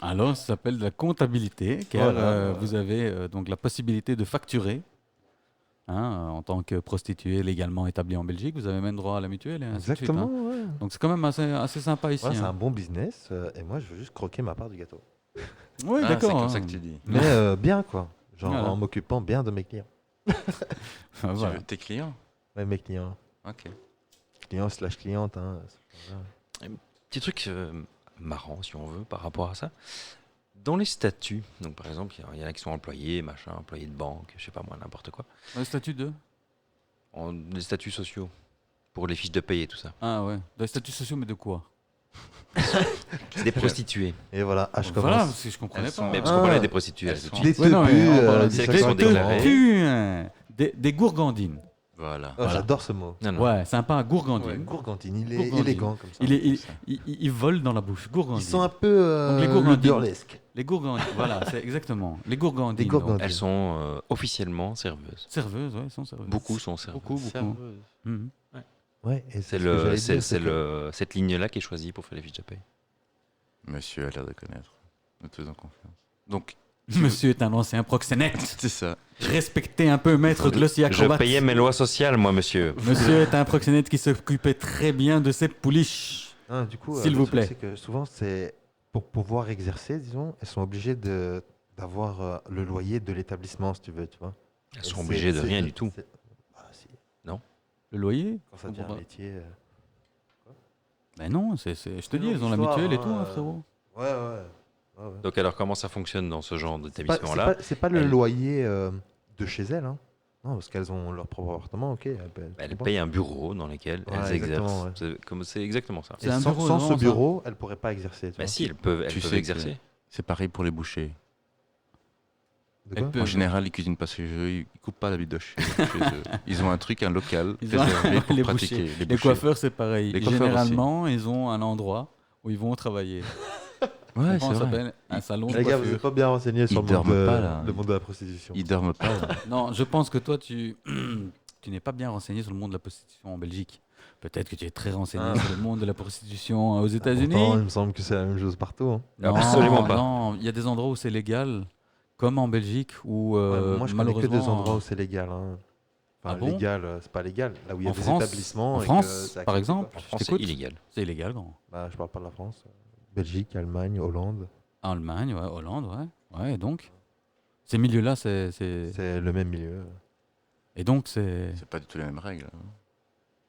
Alors, ça s'appelle de la comptabilité, car Voilà. vous avez donc la possibilité de facturer. Hein, en tant que prostituée légalement établie en Belgique, vous avez même droit à la mutuelle et ainsi de suite, Exactement, hein. ouais. Donc c'est quand même assez sympa ici. Ouais, c'est hein. un bon business. Et moi, je veux juste croquer ma part du gâteau. Oui, Ah, d'accord. c'est comme hein. ça que tu dis. Mais bien, quoi. Genre Voilà. en m'occupant bien de mes clients. Voilà. Tu veux tes clients? Ouais, mes clients. Ok. Clients/clientes. Hein. Petit truc marrant, si on veut, par rapport à ça. Dans les statuts, donc par exemple, il y en a qui sont employés, machin, employés de banque, je sais pas moi, n'importe quoi. Le statut de Les statuts sociaux, pour les fiches de paye et tout ça. Ah ouais. Les statuts sociaux, mais de quoi C'est des prostituées. Et voilà, je commence. Voilà, parce que je comprenais Elles pas. sont- Mais parce Ah. qu'on parlait des prostituées. Elles tout de sont- suite. Des Ouais, non, mais teubus, on parle des des actions sexuels. déclarées. teubus, hein. Des gourgandines. Voilà. Oh, j'adore ce mot. Non, non. Ouais, sympa, gourgandine. Ouais, gourgandine, il est Gourgandine. élégant comme ça. Il vole dans la bouche. Gourgandine. Ils sont un peu Donc, les gourgandines. burlesques. Les gourgandines, voilà, c'est exactement. Les gourgandines. Les gourgandines. donc. Elles sont officiellement serveuses. Serveuses, ouais, elles sont serveuses. Beaucoup sont serveuses. Beaucoup. Mhm. Ouais, et C'est ce que j'allais dire, cette ligne-là qui est choisie pour faire les fiches de paye. Monsieur a l'air de connaître. Nous te faisons confiance. Donc, Monsieur est un ancien proxénète. c'est ça. Respectez un peu Maître Glossy Je Acrobat. payais mes lois sociales, moi, monsieur. Monsieur est un proxénète qui s'occupait très bien de ses pouliches. Ah, du coup, S'il le vous truc, plaît. c'est que souvent, c'est pour pouvoir exercer, disons, elles sont obligées d'avoir le loyer de l'établissement, si tu veux, tu vois. Elles Et sont c'est- obligées de c'est- rien du tout. Ah, si. Le loyer Quand ça devient un métier. Ben non, je te C'est dis, une elles ont la histoire, mutuelle et hein, tout, hein, frérot. Ouais. Donc, alors, comment ça fonctionne dans ce genre C'est pas, d'établissement-là c'est pas le elles- loyer de chez elles, hein. Non, parce qu'elles ont leur propre appartement, ok. Elles payent un bureau dans lequel Ouais, elles exactement, exercent. C'est exactement ça. Et C'est un sans, bureau, sans non, ce ça. bureau, elles pourraient pas exercer. Tu Bah vois. si, elles peuvent Tu sais que- exercer. C'est pareil pour les bouchers. De Elles quoi peuvent. En général, ils cuisinent pas chez eux, ils coupent pas la bidoche chez eux. Ils ont un truc, un local Ils ont- réservé pour les pratiquer. bouchers. Les Les bouchers. coiffeurs, c'est pareil. Les coiffeurs Généralement, ils ont un endroit où ils vont travailler. Ouais, Comment c'est ça vrai. s'appelle un salon de Les gars, vous coiffure. n'êtes pas bien renseignés sur Ils dorment pas, là. le monde de la prostitution. Ils dorment pas. là. Non, je pense que toi, tu n'es pas bien renseigné sur le monde de la prostitution en Belgique. Peut-être que tu es très renseigné Ah. sur le monde de la prostitution aux Pourtant, États-Unis. il me semble que c'est la même chose partout. Hein. Non, Absolument pas. Non, il y a des endroits où c'est légal, comme en Belgique, où Ouais, moi, je connais que malheureusement. des endroits où c'est légal. Hein. Enfin, Ah bon légal, c'est pas légal. Là où il y a En des France- établissements. en et France, que c'est par accepté, exemple, quoi. En France, c'est t'écoute illégal. c'est illégal, grand. Bah, je parle pas de la France. Belgique, Allemagne, Hollande. Allemagne, ouais, Hollande, ouais. Ouais, et donc, ces milieux-là, c'est. C'est le même milieu. Et donc, c'est C'est pas du tout les mêmes règles. hein.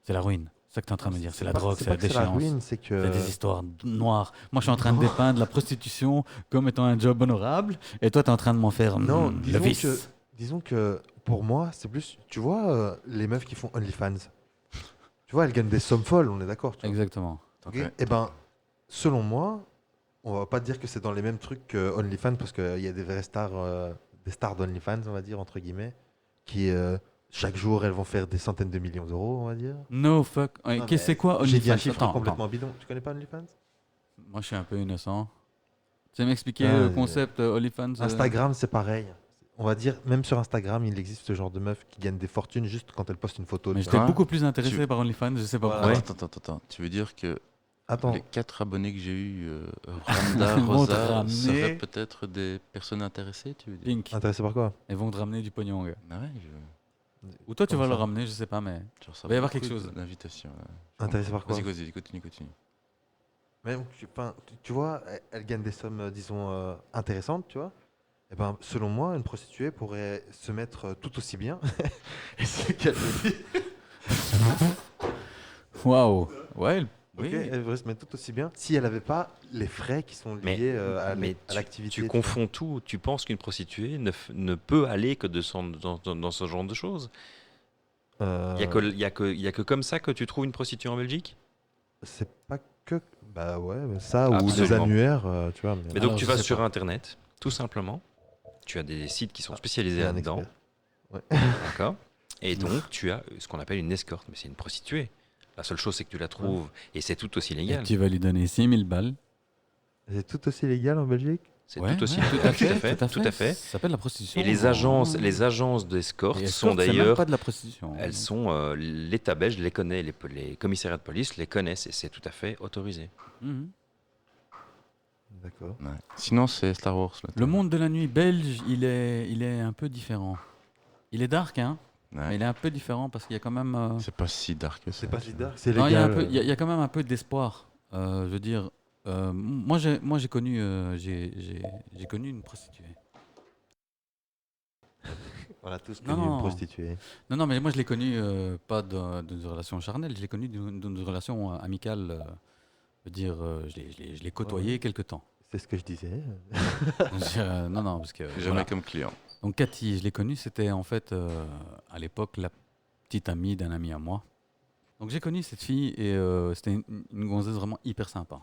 la ruine. C'est ça que tu es en train de me dire. C'est la pas- drogue, c'est pas la que c'est la déchéance. ruine, c'est que. C'est des histoires noires. Moi, je suis en train de dépeindre la prostitution comme étant un job honorable, et toi, tu es en train de m'en faire Non, le disons vice. Disons que pour moi, c'est plus. Tu vois, les meufs qui font OnlyFans. Tu vois, elles gagnent des sommes folles, on est d'accord. tu vois. Exactement. Ok. Ouais. Eh ben, selon moi, on va pas dire que c'est dans les mêmes trucs que OnlyFans parce qu'il y a des vraies stars, des stars d'OnlyFans, on va dire, entre guillemets, qui chaque jour elles vont faire des centaines de millions d'euros, on va dire. No fuck. Ouais, Non, qu'est-ce que c'est quoi J'ai dit un OnlyFans? chiffre Attends, complètement bidon. Tu connais pas OnlyFans moi, je suis un peu innocent. Tu sais m'expliquer Ah, le concept OnlyFans Instagram, c'est pareil. On va dire, même sur Instagram, il existe ce genre de meufs qui gagnent des fortunes juste quand elles postent une photo. Mais tu j'étais vois. vois. beaucoup plus intéressé par OnlyFans, je sais pas Voilà. pourquoi. Attends. Tu veux dire que Attends, Les 4 abonnés que j'ai eu, Randa, Ils vont te Rosa, ramener. seraient peut-être des personnes intéressées, tu veux dire? Pink, intéressé par quoi? ils vont te ramener du pognon, gars. Ah ouais, Ou toi, tu Comment vas le ça ramener, je sais pas, mais. je reçois Va y avoir beaucoup quelque chose. d'invitations. Intéressé par quoi? Vas-y, continue. Mais tu vois, elle gagne des sommes, disons, intéressantes, tu vois. Et ben, selon moi, une prostituée pourrait se mettre tout aussi bien. Et ce qu'elle me dit. Waouh! Ouais, oui. Ok, elle pourrait se mettre tout aussi bien si elle n'avait pas les frais qui sont Mais- liés à Mais l'activité. tu vois. confonds tout. Tu penses qu'une prostituée ne peut aller que dans ce genre de choses. Il n'y a que comme ça que tu trouves une prostituée en Belgique. C'est pas que. Bah ouais, mais ça, ou les Absolument. annuaires, tu vois. Mais Alors, donc tu je vas sais sur pas. Internet, tout simplement. Tu as des sites qui sont spécialisés C'est un là-dedans. expert. D'accord. Et donc tu as ce qu'on appelle une escorte. Mais c'est une prostituée. La seule chose, c'est que tu la trouves et c'est tout aussi Et légal. tu vas lui donner 6000 balles. C'est tout aussi légal en Belgique? C'est Ouais, tout aussi ouais, tout à fait. Ça Ça s'appelle la prostitution. Et les agences d'escorte Et sont escorte, c'est même d'ailleurs, pas de la prostitution. elles sont, l'État belge les connaît, les commissariats de police les connaissent et c'est tout à fait autorisé. Mhm. D'accord. Ouais. Sinon, c'est Star Wars. Là, Le monde de la nuit belge, il est un peu différent. Il est dark, hein, Ouais. mais il est un peu différent parce qu'il y a quand même. C'est pas si dark que ça. C'est pas si dark, c'est Non, légal. il y a quand même un peu d'espoir. Je veux dire, moi j'ai connu, j'ai connu une prostituée. On a tous Non, connu une non. prostituée. Non, mais moi je l'ai connue pas d'une relation charnelle, je l'ai connue d'une relation amicale. Je veux dire, je l'ai côtoyée quelque temps. C'est ce que je disais. Non, parce que. Jamais voilà. comme client. Donc Cathy, je l'ai connue, c'était en fait à l'époque la petite amie d'un ami à moi. Donc j'ai connu cette fille et c'était une gonzesse vraiment hyper sympa.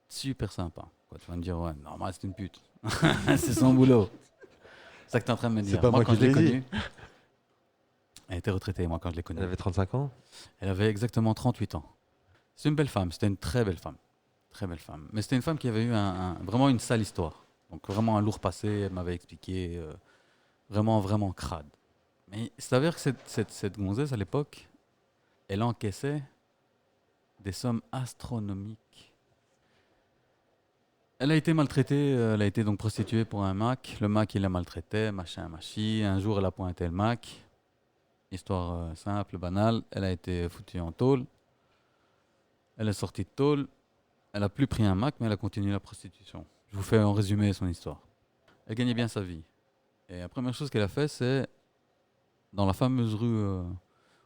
Super sympa. Quoi, tu vas me dire, ouais, normal, c'est une pute. C'est son boulot. C'est ça que tu es en train de me C'est dire. pas moi quand qui je l'ai l'ai dit. connue, elle était retraitée, moi, quand je l'ai connue. Elle avait 35 ans. Elle avait exactement 38 ans. C'est une belle femme, c'était une très belle femme. Très belle femme. Mais c'était une femme qui avait eu vraiment une sale histoire. Donc vraiment un lourd passé, elle m'avait expliqué, vraiment, vraiment crade. Mais il s'avère que cette gonzesse, à l'époque, elle encaissait des sommes astronomiques. Elle a été maltraitée, elle a été donc prostituée pour un Mac. Le Mac, il la maltraitait, machin, machi. Un jour, elle a pointé le Mac. Histoire simple, banale. Elle a été foutue en tôle. Elle est sortie de tôle. Elle a plus pris un Mac, mais elle a continué la prostitution. Je vous fais en résumé son histoire. Elle gagnait bien sa vie. Et la première chose qu'elle a fait, c'est dans la fameuse rue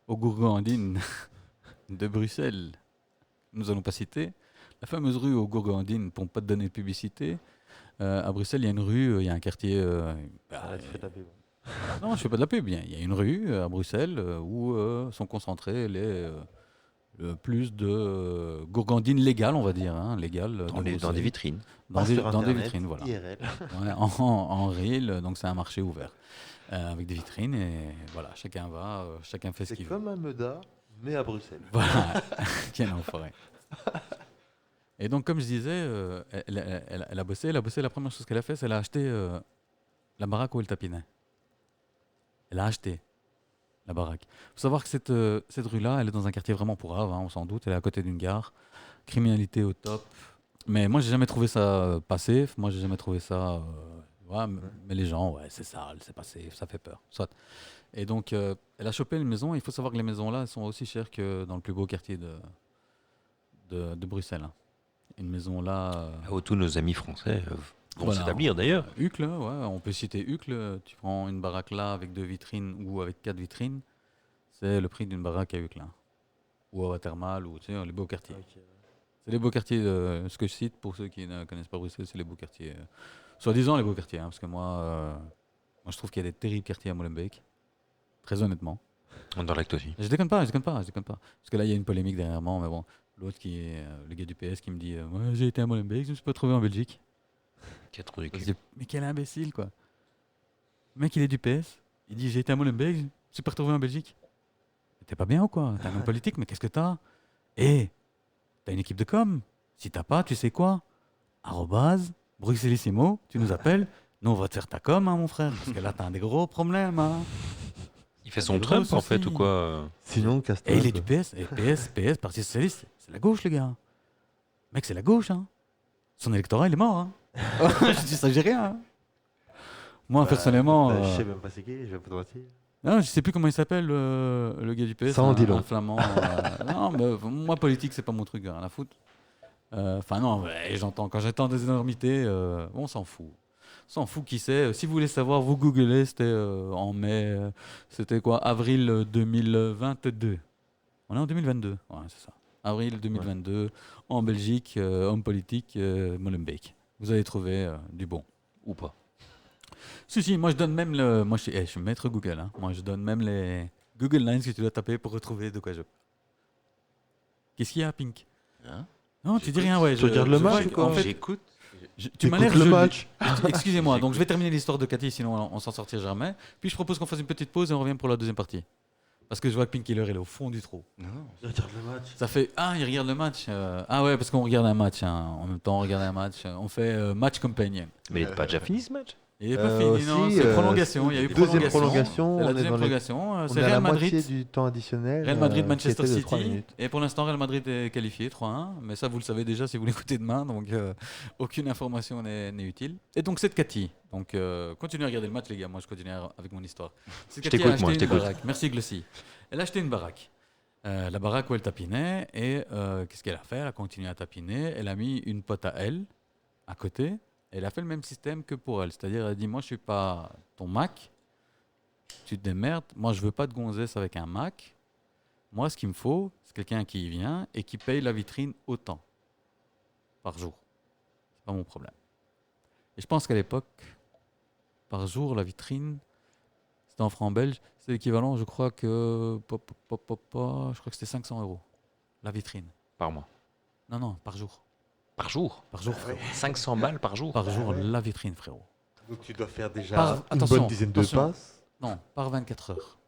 aux Gourgandines de Bruxelles. Nous allons pas citer. La fameuse rue aux Gourgandines, pour ne pas te donner de publicité. À Bruxelles, il y a une rue, il y a un quartier. Tu fais de la pub. Non, je fais pas de la pub. Il y a une rue à Bruxelles où sont concentrés le plus de gourgandines légales, on va dire, hein, légales. de Dans des Bruxelles. vitrines. Dans Pas des, sur dans des Internet, vitrines, voilà. IRL. Ouais, en réel, donc c'est un marché ouvert. Avec des vitrines et voilà, chacun va, chacun fait ce C'est qu'il veut. comme un Meda, mais à Bruxelles. Voilà, quel enfoiré. Et donc, comme je disais, elle a bossé. Elle a bossé. La première chose qu'elle a fait, c'est qu'elle a acheté la baraque où elle tapinait. Elle a acheté la baraque. Il faut savoir que cette rue-là, elle est dans un quartier vraiment pourrave, hein, on s'en doute. Elle est à côté d'une gare. Criminalité au top. Mais moi, j'ai jamais trouvé ça passif. Moi, j'ai jamais trouvé ça. Ouais, mais les gens, ouais, c'est sale, c'est passif, ça fait peur. Soit. Et donc, elle a chopé une maison. Il faut savoir que les maisons là, elles sont aussi chères que dans le plus beau quartier de Bruxelles. Hein. Une maison là. Où tous nos amis français vont Voilà. s'établir d'ailleurs. Uccle, ouais, on peut citer Uccle. Tu prends une baraque là avec 2 vitrines ou avec 4 vitrines, c'est le prix d'une baraque à Uccle. Hein. Ou à Watermal, ou tu sais, les beaux quartiers. C'est les beaux quartiers, ce que je cite pour ceux qui ne connaissent pas Bruxelles, c'est les beaux quartiers. Soi-disant les beaux quartiers, hein, parce que moi je trouve qu'il y a des terribles quartiers à Molenbeek. Très honnêtement. Anderlecht aussi. Je déconne pas. Parce que là, il y a une polémique derrière moi, mais bon. L'autre qui est le gars du PS qui me dit ouais, j'ai été à Molenbeek, je ne me suis pas trouvé en Belgique. Qui a trop du Je cul. dis, mais quel imbécile, quoi. Le mec, il est du PS. Il dit j'ai été à Molenbeek, je me suis pas retrouvé en Belgique. Mais t'es pas bien ou quoi? T'es un homme politique, mais qu'est-ce que t'as? Eh, t'as une équipe de com. Si t'as pas, tu sais quoi? Arrobase, Bruxellissimo, tu nous appelles. Nous, on va te faire ta com, hein, mon frère. Parce que là, t'as des gros problèmes. Hein. Il fait C'est son gros Trump en souci. fait ou quoi Sinon, Et Castel. il est du PS. Et PS, Parti Socialiste, c'est la gauche, les gars. Mec, c'est la gauche, hein. Son électorat, il est mort, hein. Je dis ça, j'ai rien. Hein. Moi, personnellement. Je sais même pas c'est qui, je vais pas te mentir. Non, je sais plus comment il s'appelle, le gars du PS. Ça en dit long. Un flamand. Non, mais moi, politique, c'est pas mon truc, rien à foutre. Enfin, non, ouais, quand j'entends des énormités, on s'en fout. On s'en fout qui c'est. Si vous voulez savoir, vous googlez, c'était en mai. C'était quoi? Avril 2022. On est en 2022. Ouais, c'est ça. Avril 2022, en Belgique, homme politique, Molenbeek. Vous allez trouver du bon. Ou pas. Si, moi je donne même le. Moi je suis maître Google. Hein. Moi je donne même les Google Lines que tu dois taper pour retrouver de quoi je. Qu'est-ce qu'il y a, Pink? Hein? Non, tu dis rien, ouais. Tu regardes le je match vois ou que- quoi En fait, J'écoute. tu m'as l'air Écoute le joli. match. Excusez-moi, donc je vais terminer l'histoire de Cathy, sinon on s'en sortira jamais. Puis je propose qu'on fasse une petite pause et on revient pour la deuxième partie. Parce que je vois que Pink Killer il est au fond du trou. Non, non. Regarde le match. Ça fait. Ah, il regarde le match. Ah ouais, parce qu'on regarde un match. Hein. En même temps, on regarde un match. On fait match companion. Mais il n'est pas déjà fini ce match? Il n'est pas fini, non, aussi, c'est prolongation. Il y a eu deuxième prolongation. prolongation. C'est la On est deuxième dans les- prolongation. on C'est est à la Real moitié Madrid. du temps additionnel. Real Madrid, qui Manchester était de 3 City. minutes. Et pour l'instant, Real Madrid est qualifié 3-1. Mais ça, vous le savez déjà si vous l'écoutez demain. Donc, aucune information n'est utile. Et donc, c'est Cathy. Donc, continuez à regarder le match, les gars. Moi, je continue avec mon histoire. C'est Je Cathy a t'écoute, acheté moi, je une t'écoute. baraque. Merci, Glossy. Elle a acheté une baraque. La baraque où elle tapinait. Et qu'est-ce qu'elle a fait? Elle a continué à tapiner. Elle a mis une pote à elle, à côté. Elle a fait le même système que pour elle. C'est-à-dire, elle a dit, moi, je suis pas ton Mac. Tu te démerdes. Moi, je veux pas de gonzesse avec un Mac. Moi, ce qu'il me faut, c'est quelqu'un qui vient et qui paye la vitrine autant par jour. C'est pas mon problème. Et je pense qu'à l'époque, par jour, la vitrine, c'était en francs belges, c'est l'équivalent, je crois que, je crois que c'était 500 € la vitrine. Par mois. Non, par jour. Par jour? Par jour, frérot. 500 balles par jour? Par jour, la vitrine, frérot. Donc tu dois faire déjà une Attention, bonne dizaine de attention. passes. Non, par 24 heures.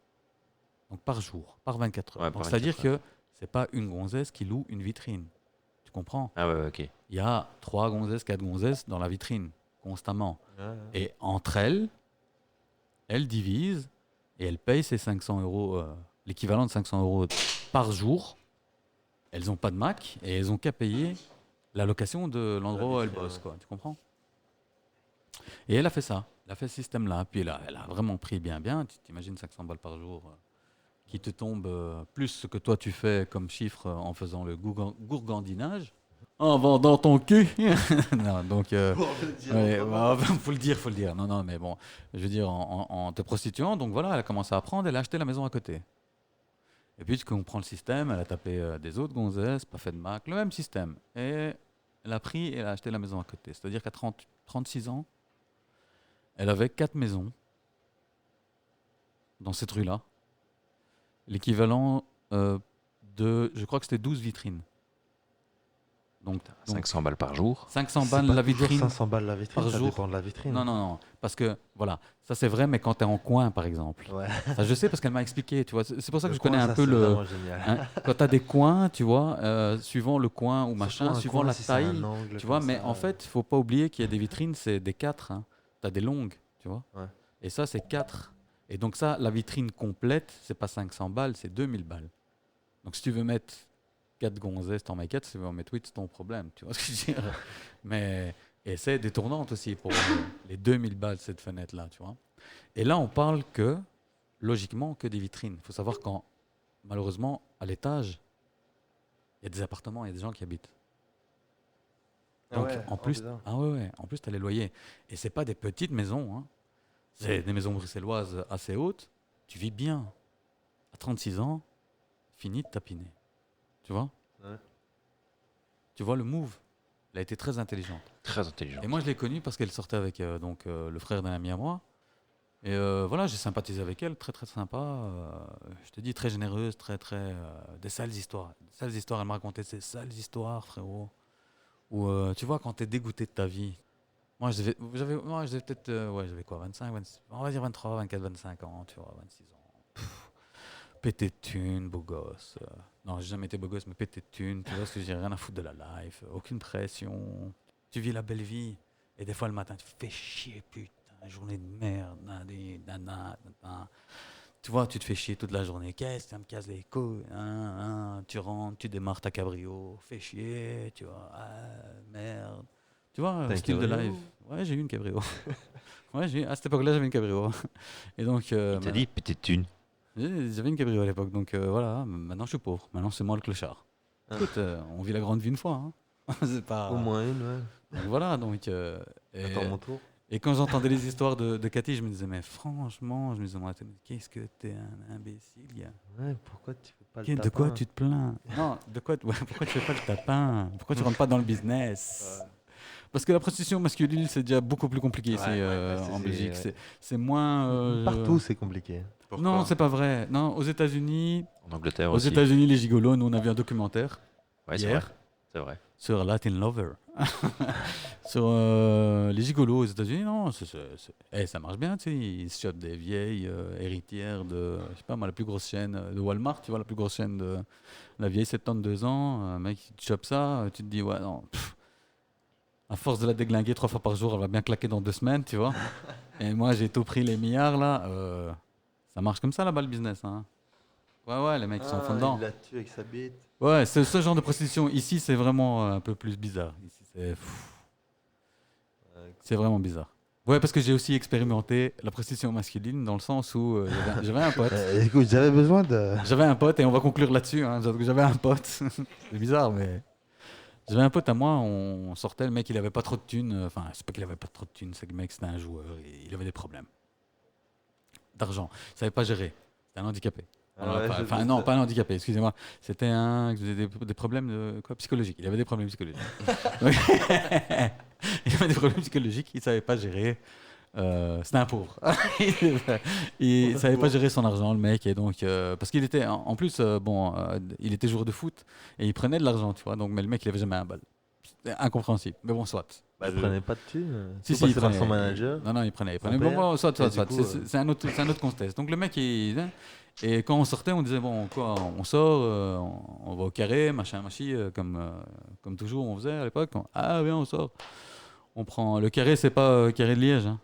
Donc par jour, par 24 heures. Ouais, Donc par c'est-à-dire 24 que c'est pas une gonzesse qui loue une vitrine. Tu comprends? Ah ouais, ok. Il y a 3 gonzesses, 4 gonzesses dans la vitrine, constamment. Et entre elles, elles divisent et elles payent ces 500 €, l'équivalent de 500 € par jour. Elles n'ont pas de Mac et elles n'ont qu'à payer la location de l'endroit où elles bossent, quoi. Tu comprends? Et elle a fait ça. Elle a fait ce système-là. Puis elle a vraiment pris bien. Tu t'imagines 500 balles par jour qui te tombe plus ce que toi tu fais comme chiffre en faisant le gourgandinage. En vendant ton cul. Non, donc, ouais, bah, faut le dire. Non, mais bon, je veux dire, en te prostituant. Donc voilà, elle a commencé à apprendre, elle a acheté la maison à côté. Et puis, tu comprends le système, elle a tapé des autres gonzesses, pas fait de Mac, le même système. Et elle a pris et elle a acheté la maison à côté. C'est-à-dire qu'à 36 ans, elle avait 4 maisons dans cette rue-là. L'équivalent je crois que c'était 12 vitrines. Donc 500 balles par jour. 500 C'est balles pas la toujours vitrine. 500 balles la vitrine, par ça jour. dépend de la vitrine. Non. Parce que, voilà, ça c'est vrai, mais quand tu es en coin, par exemple. Ouais. Ça, je sais parce qu'elle m'a expliqué, tu vois. C'est pour ça que Le je connais coin, un ça, peu c'est le. vraiment génial. Hein, quand tu as des coins, tu vois, suivant le coin ou machin, Surtout un suivant coin, la si c'est un taille. angle Tu vois, comme mais ça, en fait, il faut pas oublier qu'il y a des vitrines, c'est des 4. Hein. Tu as des longues, tu vois. Ouais. Et ça, c'est 4. Et donc, ça, la vitrine complète, c'est pas 500 balles, c'est 2000 balles. Donc, si tu veux mettre 4 gonzesses, t'en mets 4. Si tu veux en mettre 8, c'est ton problème. Tu vois ce que je veux dire? Mais. Et c'est détournante aussi pour les 2000 balles, cette fenêtre-là, tu vois. Et là, on parle que, logiquement, que des vitrines. Il faut savoir qu'en, malheureusement, à l'étage, il y a des appartements, il y a des gens qui habitent. Donc, en plus, en plus, tu as les loyers. Et c'est pas des petites maisons, hein. C'est des maisons bruxelloises assez hautes. Tu vis bien. À 36 ans, fini de tapiner. Tu vois? Ouais. Tu vois le move? Elle a été très intelligente. Très intelligent. Et moi, je l'ai connue parce qu'elle sortait avec le frère d'un ami à moi. Et voilà, j'ai sympathisé avec elle, très très sympa. Je te dis, très généreuse, très très. Des sales histoires. Des sales histoires, elle me racontait ces sales histoires, frérot. Où tu vois, quand t'es dégoûté de ta vie. Moi, j'avais peut-être. J'avais quoi, 25, 26, on va dire 23, 24, 25 ans, tu vois, 26 ans. Pété de thunes, beau gosse. Non, j'ai jamais été beau gosse, mais pété de thunes. Tu vois ce que j'ai rien à foutre de la life. Aucune pression. Tu vis la belle vie. Et des fois, le matin, tu te fais chier, putain. Journée de merde. tu vois, tu te fais chier toute la journée. Qu'est-ce que ça me casse les couilles, tu rentres, tu démarres ta cabrio, fais chier, tu vois. Ah, merde. Tu vois, T'as un style de cabrio? live. Ouais, j'ai eu une cabrio. Ouais, à cette époque-là, j'avais une cabrio. Et donc, Il t'a dit petite thune. j'avais une cabrio à l'époque. Donc voilà, maintenant je suis pauvre. Maintenant, c'est moi le clochard. Ah. Écoute, on vit la grande vie une fois. Hein. C'est pas. Au moins une, ouais. Donc voilà, donc. Attends mon tour. Et quand j'entendais les histoires de Cathy, je me disais, mais franchement, je me disais, moi, qu'est-ce que t'es un imbécile, gars. Ouais, pourquoi tu fais pas le De tapin? quoi tu te plains? Non, ouais, pourquoi tu fais pas le tapin? Pourquoi tu rentres pas dans le business? Parce que la prostitution masculine, c'est déjà beaucoup plus compliqué ici en Belgique. C'est moins. Partout, c'est compliqué. Non, c'est pas vrai. Non, aux États-Unis, En Angleterre aux aussi. États-Unis, les gigolos, nous on a vu un documentaire Ouais, c'est hier vrai. C'est vrai. sur Latin Lover. Sur les gigolos aux États-Unis, non, ça marche bien, tu sais. Ils se chopent des vieilles héritières de, je sais pas moi, la plus grosse chaîne de Walmart, tu vois, la plus grosse chaîne de la vieille 72 ans. Un mec, il te chope ça, tu te dis, ouais, non. À force de la déglinguer 3 fois par jour, elle va bien claquer dans 2 semaines, tu vois. Et moi, j'ai tout pris les milliards, là. Ça marche comme ça, là-bas, le business. Hein. Ouais, les mecs, ils sont fond dedans. Il l'a tué avec sa bite. Ouais, c'est ce genre de prostitution. Ici, c'est vraiment un peu plus bizarre. Ici, c'est vraiment bizarre. Ouais, parce que j'ai aussi expérimenté la prostitution masculine dans le sens où j'avais un pote. Écoute, j'avais besoin de. J'avais un pote, et on va conclure là-dessus. Hein. J'avais un pote. C'est bizarre, mais. J'avais un pote à moi, on sortait, le mec il avait pas trop de thunes. Enfin, c'est pas qu'il avait pas trop de thunes, c'est que le mec c'était un joueur et il avait des problèmes d'argent. Il savait pas gérer. C'était un handicapé. Non, pas un handicapé, excusez-moi. C'était des problèmes psychologiques. Il avait des problèmes psychologiques. Il avait des problèmes psychologiques, il savait pas gérer. C'était un pauvre. Il savait pas gérer son argent, le mec, et donc parce qu'il était en plus il était joueur de foot et il prenait de l'argent, tu vois. Donc mais le mec il avait jamais un bal. C'était incompréhensible. Mais bon, soit. Bah, il prenait pas de thunes. Si, Il il prenait. son manager. Non, il prenait. Son Bon, père. soit. Et du coup, C'est un autre contexte. Donc le mec, et quand on sortait, on disait, bon, quoi, on sort, on va au carré, machin, comme toujours on faisait à l'époque. Ah, bien, on sort. On prend. Le carré, c'est pas carré de Liège. Hein.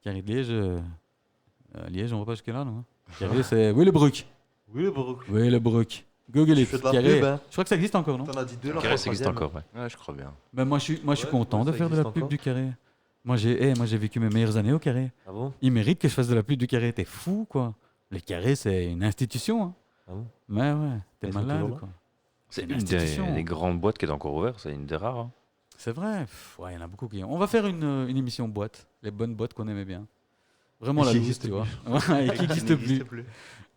Carré de Liège, Liège, on va pas jusque-là, non? Carré, c'est. Oui, le Bruck. Oui, le Brook. Oui, le Bruck. Google Tu it. fais de la Carré. pub, hein. Je crois que ça existe encore, non? T'en as dit deux là. Carré, ça existe encore, ouais. Ouais, je crois bien. Ben, moi, je suis Ouais, content ouais, de ça faire de la existe pub encore. du carré. Moi, j'ai vécu mes meilleures années au carré. Ah bon? Il mérite que je fasse de la pub du carré. T'es fou, quoi. Le carré, c'est une institution. Hein. Ah bon? Ouais, t'es Ils sont malade, toujours là quoi. C'est une une institution. des grandes boîtes qui est encore ouverte. C'est une des rares. Hein. C'est vrai. Ouais, il y en a beaucoup qui. On va faire une émission boîte. Les bonnes boîtes qu'on aimait bien. Vraiment Et la qui loose, existe tu vois. plus. Ouais, et qui n'existe plus. plus.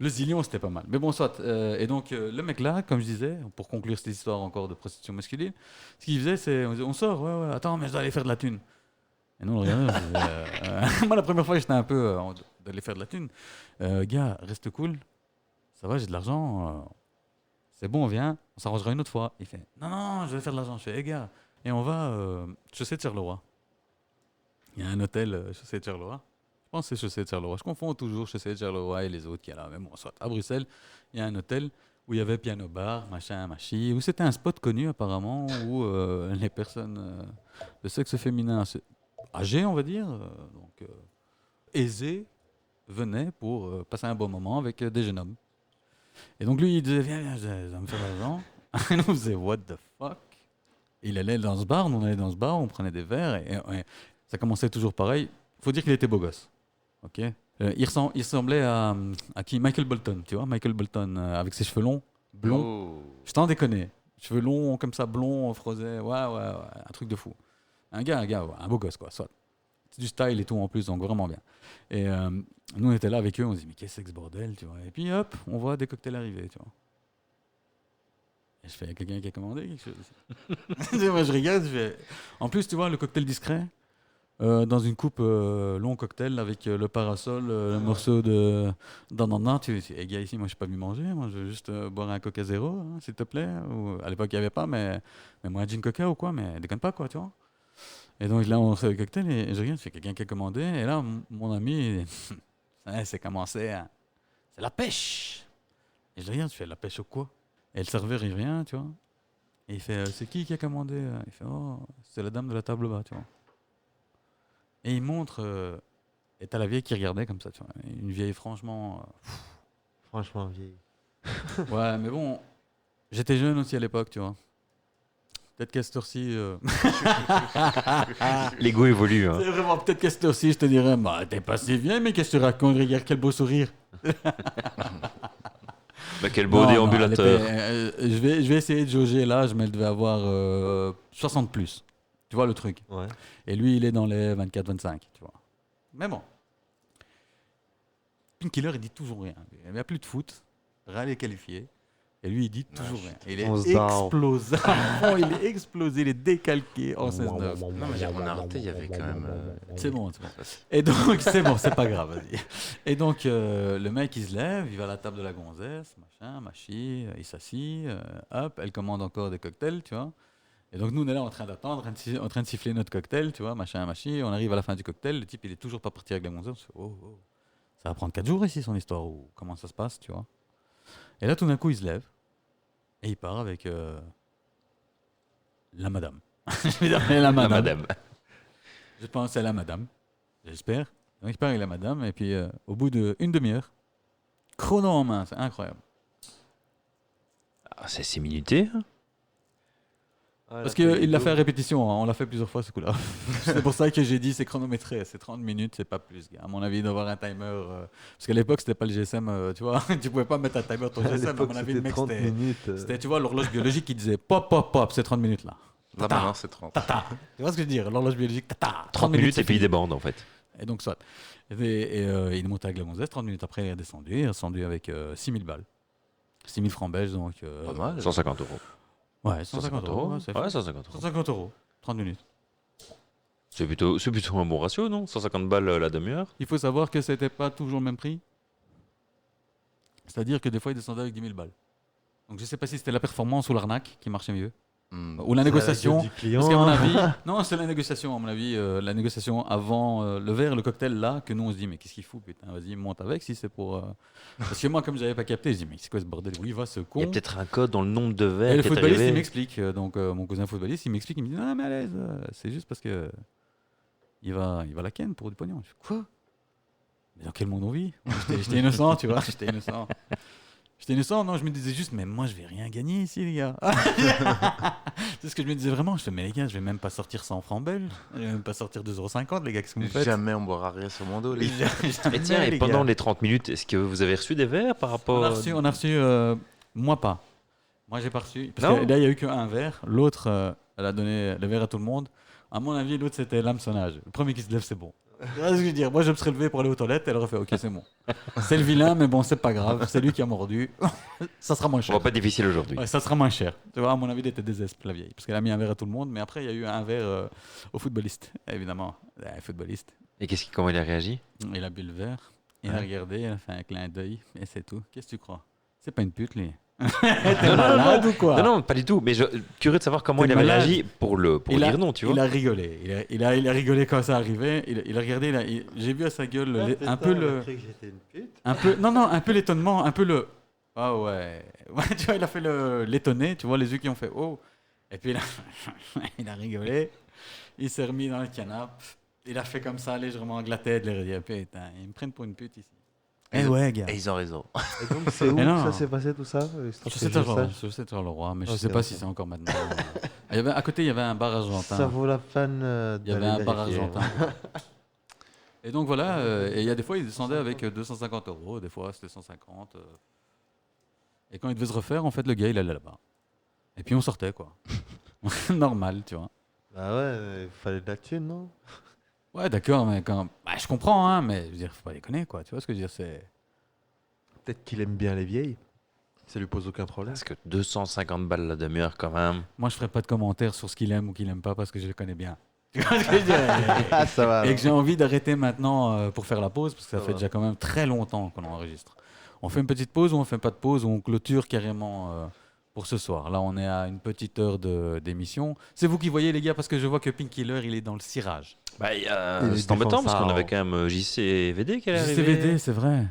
Le Zillion, c'était pas mal. Mais bon, soit. Et donc, le mec là, comme je disais, pour conclure cette histoire encore de prostitution masculine, ce qu'il faisait, c'est on sort, ouais, attends, mais je dois aller faire de la thune. Et nous, on regardait, on disait, moi, la première fois, j'étais un peu d'aller faire de la thune. Gars, reste cool. Ça va, j'ai de l'argent. C'est bon, on vient, on s'arrangera une autre fois. Il fait, non, je vais faire de l'argent. Je fais, gars, et on va chaussée de Charleroi. Il y a un hôtel chaussée de Charleroi. Je pense que c'est chaussée de Charleroi. Je confonds toujours chaussée de Charleroi et les autres qui est là. Mais bon, soit à Bruxelles, il y a un hôtel où il y avait piano bar, machin, où c'était un spot connu apparemment, où les personnes de sexe féminin âgées, on va dire, donc aisées, venaient pour passer un bon moment avec des jeunes hommes. Et donc lui, il disait, viens, ça va me faire de l'argent. Et nous, on faisait, what the fuck? Et il allait dans ce bar, nous on allait dans ce bar, on prenait des verres, et ça commençait toujours pareil. Faut dire qu'il était beau gosse. Ok. Il ressemblait à qui? Michael Bolton, tu vois, Michael Bolton, avec ses cheveux longs, blonds. Oh. Je t'en déconne. Cheveux longs, comme ça, blonds, frosés. Ouais, un truc de fou. Un gars, ouais, un beau gosse, quoi. Soit. C'est du style et tout en plus, donc vraiment bien. Et nous, on était là avec eux, on se dit, mais qu'est-ce que c'est que ce bordel, tu vois. Et puis hop, on voit des cocktails arriver, tu vois. Et je fais, il y a quelqu'un qui a commandé quelque chose. Moi, je regarde, je fais. En plus, tu vois, le cocktail discret. Dans une coupe long cocktail avec le parasol, le morceau de d'ananas. Tu dis, hey, gars, ici, moi, je suis pas venu manger. Moi, je veux juste boire un Coca Zéro, hein, s'il te plaît. Ou, à l'époque, il n'y avait pas, mais moi, un gin Coca ou quoi, mais déconne pas, quoi, tu vois. Et donc là, on fait le cocktail et je regarde, c'est quelqu'un qui a commandé. Et là, mon ami, c'est commencé à... C'est la pêche. Et je regarde, je fais la pêche au quoi? Et le serveur, il vient, tu vois. Et il fait, c'est qui a commandé? Il fait, oh, c'est la dame de la table bas, tu vois. Et il montre, et t'as la vieille qui regardait comme ça, tu vois. Une vieille, franchement, Franchement, vieille. Ouais, mais bon, j'étais jeune aussi à l'époque, tu vois. Peut-être qu'à cette heure-ci... L'ego évolue. Hein. C'est vraiment, peut-être qu'à cette heure-ci, je te dirais, bah, t'es pas si vieux, mais qu'est-ce que tu racontes? Regarde quel beau sourire. Bah, quel beau Non, déambulateur. je vais essayer de jauger l'âge, mais elle devait avoir 60 plus. Tu vois le truc. Ouais. Et lui, il est dans les 24-25, tu vois. Mais bon. Painkiller, il dit toujours rien. Il n'y a plus de foot. Real est qualifié. Et lui, il dit toujours rien. Il est On se down. explosé. Il est explosé, il est décalqué en 16-9. Non, mais on a arrêté, il y avait quand même. C'est bon, c'est bon. Et donc, c'est bon, c'est pas grave, vas-y. Et donc, le mec, il se lève, il va à la table de la gonzesse, machin, machi, il s'assit, hop, elle commande encore des cocktails, tu vois. Et donc, nous, on est là en train d'attendre, en train de siffler notre cocktail, tu vois, machin, machi. On arrive à la fin du cocktail, le type, il est toujours pas parti avec la gonzesse. On se fait, oh, oh, ça va prendre 4 jours ici, son histoire, ou comment ça se passe, tu vois. Et là, tout d'un coup, il se lève, et il part avec la madame. Je vais dire, la La madame. madame. Je pense à la madame, j'espère. Donc il part avec la madame, et puis au bout d'une demi-heure, chrono en main, c'est incroyable. Ah, c'est minuté. Hein. Parce qu'il l'a fait à répétition, hein, on l'a fait plusieurs fois ce coup-là. C'est pour ça que j'ai dit c'est chronométré, c'est 30 minutes, c'est pas plus. Gars. À mon avis, il doit avoir un timer. Parce qu'à l'époque, c'était pas le GSM, tu vois. Tu pouvais pas mettre un timer ton À GSM. À l'époque, mon avis, le c'était mec, 30 minutes. c'était, tu vois, l'horloge biologique qui disait pop, pop, pop, c'est 30 minutes là. Là, maintenant, c'est 30. Tata. Tu vois ce que je veux dire? L'horloge biologique, tata. 30 minutes c'est et puis il fini. débande en fait. Et donc, soit. Il est monté avec la gonzesse, 30 minutes après, il est redescendu avec 6000 balles. 6000 francs belges, donc. Pas mal. 150 euros. Ouais, 150 euros. Ouais, c'est Ouais, fou. 150 euros. 150 euros, 30 minutes. C'est plutôt un bon ratio, non? 150 balles la demi-heure. Il faut savoir que c'était pas toujours le même prix. C'est-à-dire que des fois, il descendait avec 10 000 balles. Donc, je sais pas si c'était la performance ou l'arnaque qui marchait mieux. Ou la négociation. Du client. Parce qu'à mon avis, non, c'est la négociation, à mon avis, la négociation avant le verre, le cocktail là, que nous on se dit, mais qu'est-ce qu'il fout, putain, vas-y, monte avec si c'est pour. Parce que moi, comme j'avais pas capté, je dis, mais c'est quoi ce bordel, où il va ce con? Il y a peut-être un code dans le nombre de Et verres le qui est footballiste, il arrivé. m'explique, donc mon cousin footballiste, il m'explique, il me dit, non, mais à l'aise, c'est juste parce que il va la ken pour du pognon. Je fais, quoi? Mais dans quel monde on vit? J'étais innocent, tu vois, j'étais innocent. J'étais innocent, non, je me disais juste, mais moi je vais rien gagner ici, les gars. C'est ce que je me disais vraiment. Je fais, mais les gars, je vais même pas sortir 100 francs belges, je vais même pas sortir 2,50 €, les gars, qu'est-ce que vous faites? Jamais on boira rien sur mon dos. Les... Et tiens, et pendant les 30 minutes, est-ce que vous avez reçu des verres par rapport On a reçu moi pas. Moi j'ai pas reçu. Parce Non. que là il y a eu qu'un verre. L'autre, elle a donné le verre à tout le monde. À mon avis, l'autre c'était l'hameçonnage. Le premier qui se lève, c'est bon. Tu vois ce que je veux dire? Moi je me serais levé pour aller aux toilettes, elle aurait fait ok, c'est bon. C'est le vilain, mais bon, c'est pas grave. C'est lui qui a mordu. Ça sera moins On cher. va pas difficile aujourd'hui. Ouais, ça sera moins cher. Tu vois, à mon avis, il était désespéré, la vieille. Parce qu'elle a mis un verre à tout le monde, mais après, il y a eu un verre au footballiste, évidemment. Footballiste. Et comment il a réagi? Il a bu le verre, il a Ouais. regardé, il a fait un clin d'œil, et c'est tout. Qu'est-ce que tu crois? C'est pas une pute, lui. Non, malade ou quoi? Non, pas du tout. Mais curieux de savoir comment T'es il avait malade. réagi pour Il dire a- non, tu Il vois. a rigolé. Il a rigolé quand ça arrivait. Il a regardé. J'ai vu à sa gueule un peu le. Un peu, non, un peu l'étonnement, un peu le. Ah ouais. Ouais, tu vois, il a fait l'étonné, tu vois, les yeux qui ont fait oh. Et puis il a rigolé. Il s'est remis dans le canapé. Il a fait comme ça, légèrement avec la tête. Il a dit putain, ils me prennent pour une pute ici. Eh ouais, gars. Et ils ont raison. Et donc, c'est où Mais que non. ça s'est passé tout ça Je sais toujours le roi, mais je Ok, sais pas ok. si c'est encore maintenant. À côté, il y avait un bar argentin. Ça vaut la peine Il y avait d'aller un bar vérifier. argentin. Et donc voilà, et il y a des fois, il descendait avec 250 €, des fois c'était 150. Et quand il devait se refaire, en fait, le gars, il allait là-bas. Et puis on sortait, quoi. Normal, tu vois. Bah ouais, il fallait de la thune, non? Ouais, d'accord, mais quand. Bah, je comprends, hein, mais je veux dire, faut pas déconner, quoi. Tu vois ce que je veux dire, c'est. Peut-être qu'il aime bien les vieilles. Ça lui pose aucun problème. Parce que 250 balles la demi-heure quand même. Moi, je ferai pas de commentaires sur ce qu'il aime ou qu'il aime pas parce que je le connais bien. Tu vois ce que je veux dire? Ah, ça va. Et que j'ai envie d'arrêter maintenant pour faire la pause, parce que ça Ça fait va. déjà quand même très longtemps qu'on enregistre. On fait une petite pause ou on fait pas de pause ou on clôture carrément pour ce soir. Là, on est à une petite heure d'émission. C'est vous qui voyez, les gars, parce que je vois que Pink Killer, il est dans le cirage. Bah, Il est c'est embêtant parce qu'on défenseur. avait quand même JCVD qui est arrivé. JCVD, c'est vrai.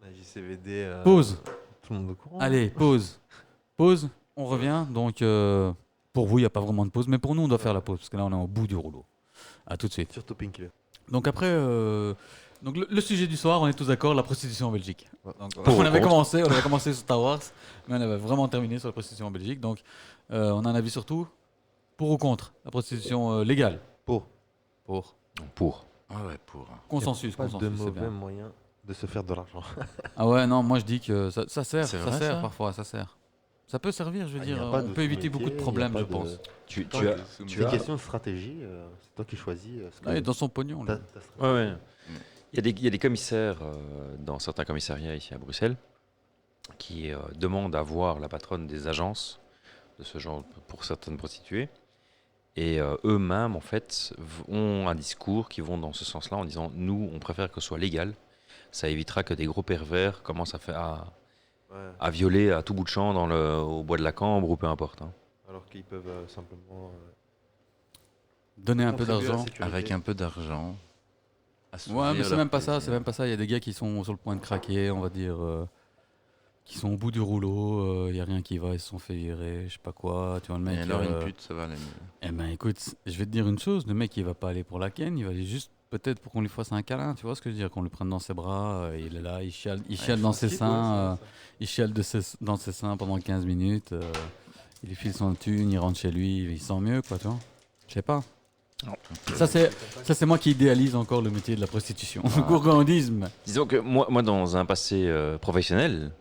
La JCVD. Pause. Tout le monde au courant. Allez, pause. Pause, on revient. Donc, pour vous, il n'y a pas vraiment de pause, mais pour nous, on doit faire la pause, parce que là, on est au bout du rouleau. À tout de suite. Surtout Pink Killer. Donc après, Donc le sujet du soir, on est tous d'accord, la prostitution en Belgique. Donc, Pour on ou avait contre. commencé sur Star Wars, mais on avait vraiment terminé sur la prostitution en Belgique. Donc on a un avis surtout pour ou contre la prostitution légale. Pour. Pour. Pour. Ah ouais, pour. Consensus, Pas de consensus, c'est mauvais bien. moyen de se faire de l'argent. Ah ouais, non, moi je dis que ça sert, C'est ça vrai, sert ça parfois, ça sert. Ça peut servir, je veux Ah, y a dire, pas on de peut éviter beaucoup de sous-métier, problèmes, y a je pas de- pense. Tu Tant as. que- Tu C'est as- question de stratégie. C'est toi qui choisis. ce que- Ouais, dans son pognon. ta- Là. ta stratégie. Ouais, ouais. Il y a des commissaires dans certains commissariats ici à Bruxelles qui demandent à voir la patronne des agences de ce genre pour certaines prostituées. Et eux-mêmes, en fait, ont un discours qui vont dans ce sens-là en disant nous, on préfère que ce soit légal. Ça évitera que des gros pervers commencent Ouais. à violer à tout bout de champ au bois de la Cambre ou peu importe. Hein. Alors qu'ils peuvent simplement. Donner un peu contribuer à la d'argent. sécurité. Avec un peu d'argent. Ouais, mais c'est même pas ça, c'est même pas ça. Il y a des gars qui sont sur le point de craquer, on va dire, qui sont au bout du rouleau, il y a rien qui va, ils se sont fait virer, je sais pas quoi. Tu vois, le mec. Et alors, une pute, ça va aller mieux. Eh ben écoute, je vais te dire une chose, le mec il va pas aller pour la ken, il va aller juste peut-être pour qu'on lui fasse un câlin, tu vois ce que je veux dire, qu'on le prenne dans ses bras, il est là, il chiale dans ses seins, il chiale dans ses seins pendant 15 minutes, il lui file son thune, il rentre chez lui, il se sent mieux quoi, tu vois. Je sais pas. Non. Ça c'est moi qui idéalise encore le métier de la prostitution. Le gourgandisme. Disons que moi dans un passé professionnel,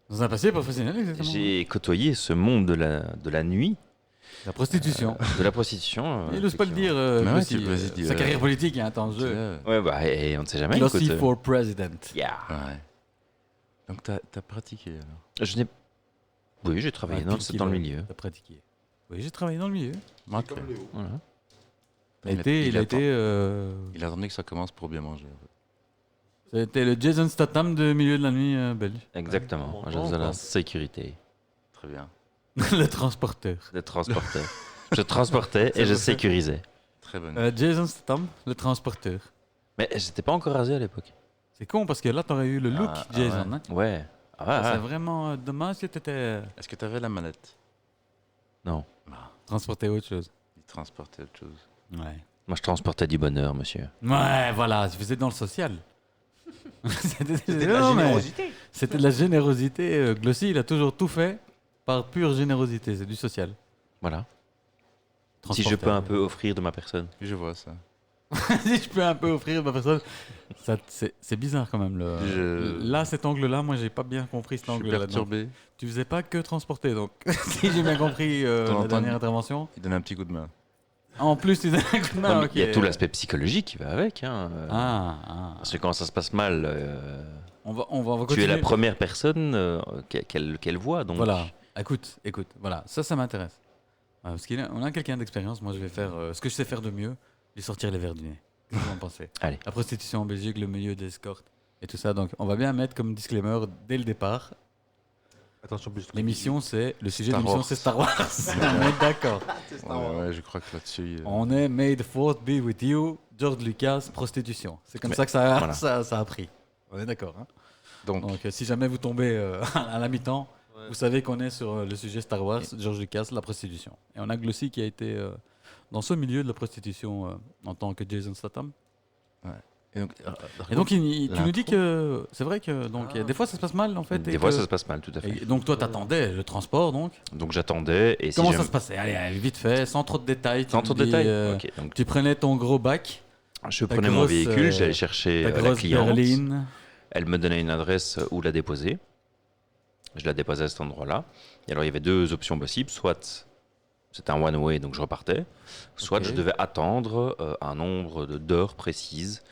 Dans un passé professionnel, exactement. j'ai côtoyé ce monde de la nuit, La prostitution. de la prostitution. Il n'ose pas le dire. Mais ouais, Glossy, vas-y, dis-le. sa carrière politique est en jeu. Ouais, bah, et on ne sait jamais. Glossy écoute, for president. yeah. Ouais. Donc, t'as pratiqué alors. Je n'ai. Oui, j'ai travaillé Ah, dans le milieu. T'as pratiqué. Oui, j'ai travaillé dans le milieu. Ok. Voilà. Il a été, Il a attendu que ça commence pour bien manger. en fait. c'était le Jason Statham de milieu de la nuit belge. Exactement. Ouais, Je faisais la quoi. sécurité, Très bien. Le transporteur. le transporteur. Je transportais et je sécurisais. Très bonne. Jason Statham, le transporteur. Mais j'étais pas encore rasé à l'époque. C'est con parce que là, t'aurais eu le look Ah, Jason. ouais. Hein. Ouais. Ah, C'est ouais. vraiment dommage que t'étais Est-ce que t'avais la manette? Non. transporté autre chose. Il transportait autre chose. Ouais. Moi, je transportais du bonheur, monsieur. Ouais, voilà, je faisais dans le social. C'était de la non, mais générosité. C'était de la générosité. Glossy, il a toujours tout fait par pure générosité. C'est du social. Voilà. Si je peux un peu offrir de ma personne. Puis je vois ça. Si je peux un peu offrir ma personne. C'est bizarre quand même. Là, cet angle-là, moi, j'ai pas bien compris cet Je suis angle-là. perturbé. Tu faisais pas que transporter, donc si j'ai bien compris la T'entends- dernière intervention. Il donne un petit coup de main. En plus, tu donnes un coup de main. Non, mais ok. il y a tout l'aspect psychologique qui va avec. Hein. Ah. Parce que quand ça se passe mal, On va tu continuer. es la première personne qu'elle voit. Donc. Voilà. Écoute. Voilà. Ça m'intéresse. Parce qu'on a quelqu'un d'expérience. Moi, je vais faire ce que je sais faire de mieux, lui sortir les verres du nez. Qu'est-ce que vous en pensez? Allez. La prostitution en Belgique, le milieu d'escorte et tout ça. Donc, on va bien mettre comme disclaimer dès le départ. Attention, plus. L'émission, le sujet Star de l'émission, Wars. c'est Star Wars. On est d'accord. Ouais, je crois que là-dessus. On est May the Fourth be with you, George Lucas, prostitution. C'est comme ça que voilà. ça a pris. On est d'accord. Hein. Donc, Donc, si jamais vous tombez à la mi-temps, vous savez qu'on est sur le sujet Star Wars, George Lucas, la prostitution. Et on a Glossy qui a été dans ce milieu de la prostitution en tant que Jason Statham. et donc, Et donc, tu nous l'intro. dis que c'est vrai que donc, des fois ça se passe mal en fait. Des fois, ça se passe mal, tout à fait. Et donc, toi, t'attendais le transport donc. Donc j'attendais. Et si Comment j'aime- ça se passait allez, vite fait, sans trop de détails. tu Sans nous trop de dis, détails. Ok, donc Tu prenais ton gros bac, je ta prenais mon grosse, véhicule, j'allais chercher ta la grosse cliente. berline. Elle me donnait une adresse où la déposer. Je la déposais à cet endroit-là. Et alors, il y avait deux options possibles. Soit c'était un one-way, donc je repartais. Soit Ok. je devais attendre un nombre d'heures précises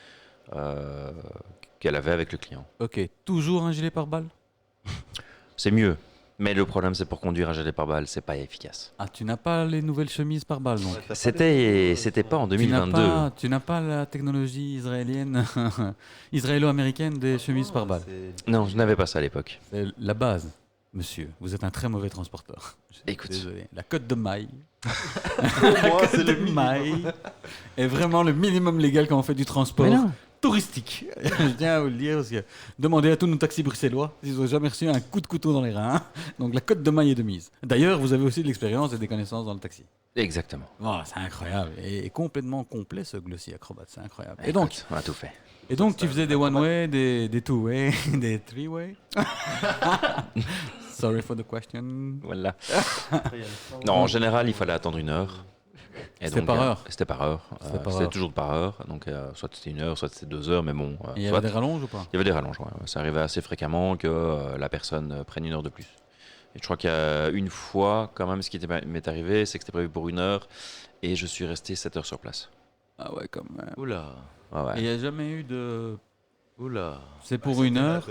qu'elle avait avec le client. Ok, toujours un gilet pare-balles. C'est mieux. Mais le problème, c'est pour conduire un gilet pare-balles, c'est pas efficace. Ah, tu n'as pas les nouvelles chemises pare-balles donc. C'était pas en 2022. Tu n'as pas la technologie israélienne, israélo-américaine des chemises pare-balles. Non, je n'avais pas ça à l'époque. C'est la base, monsieur. Vous êtes un très mauvais transporteur. Je suis Écoute. désolé. La cote de maille. Moi, c'est Cote le de minimum. maille est vraiment le minimum légal quand on fait du transport Mais non. touristique. Je tiens à vous le dire parce que demandez à tous nos taxis bruxellois s'ils n'ont jamais reçu un coup de couteau dans les reins. Donc la cote de maille est de mise. D'ailleurs, vous avez aussi de l'expérience et des connaissances dans le taxi. Exactement. Voilà, c'est incroyable. Et complètement complet ce Glossy Acrobat, c'est incroyable. Et donc, Écoute, on a tout fait. Et donc, tu faisais des one-way, des two-way, des three-way. Sorry for the question. Voilà. Non, en général, il fallait attendre 1 heure. Et C'était donc, par heure. C'était par heure. C'était par C'était heure. toujours par heure. Donc, soit c'était 1 heure, soit c'était 2 heures, mais bon. Et il y soit- avait des rallonges ou pas? il y avait des rallonges, ouais. Ça arrivait assez fréquemment que la personne prenne 1 heure de plus. Et je crois qu'il y a une fois, quand même, ce qui m'est arrivé, c'est que c'était prévu pour 1 heure et je suis resté 7 heures sur place. Ah ouais, quand même. Oula. Ouais, ouais. Et il n'y a jamais eu de... Oula. C'est pour 1 heure.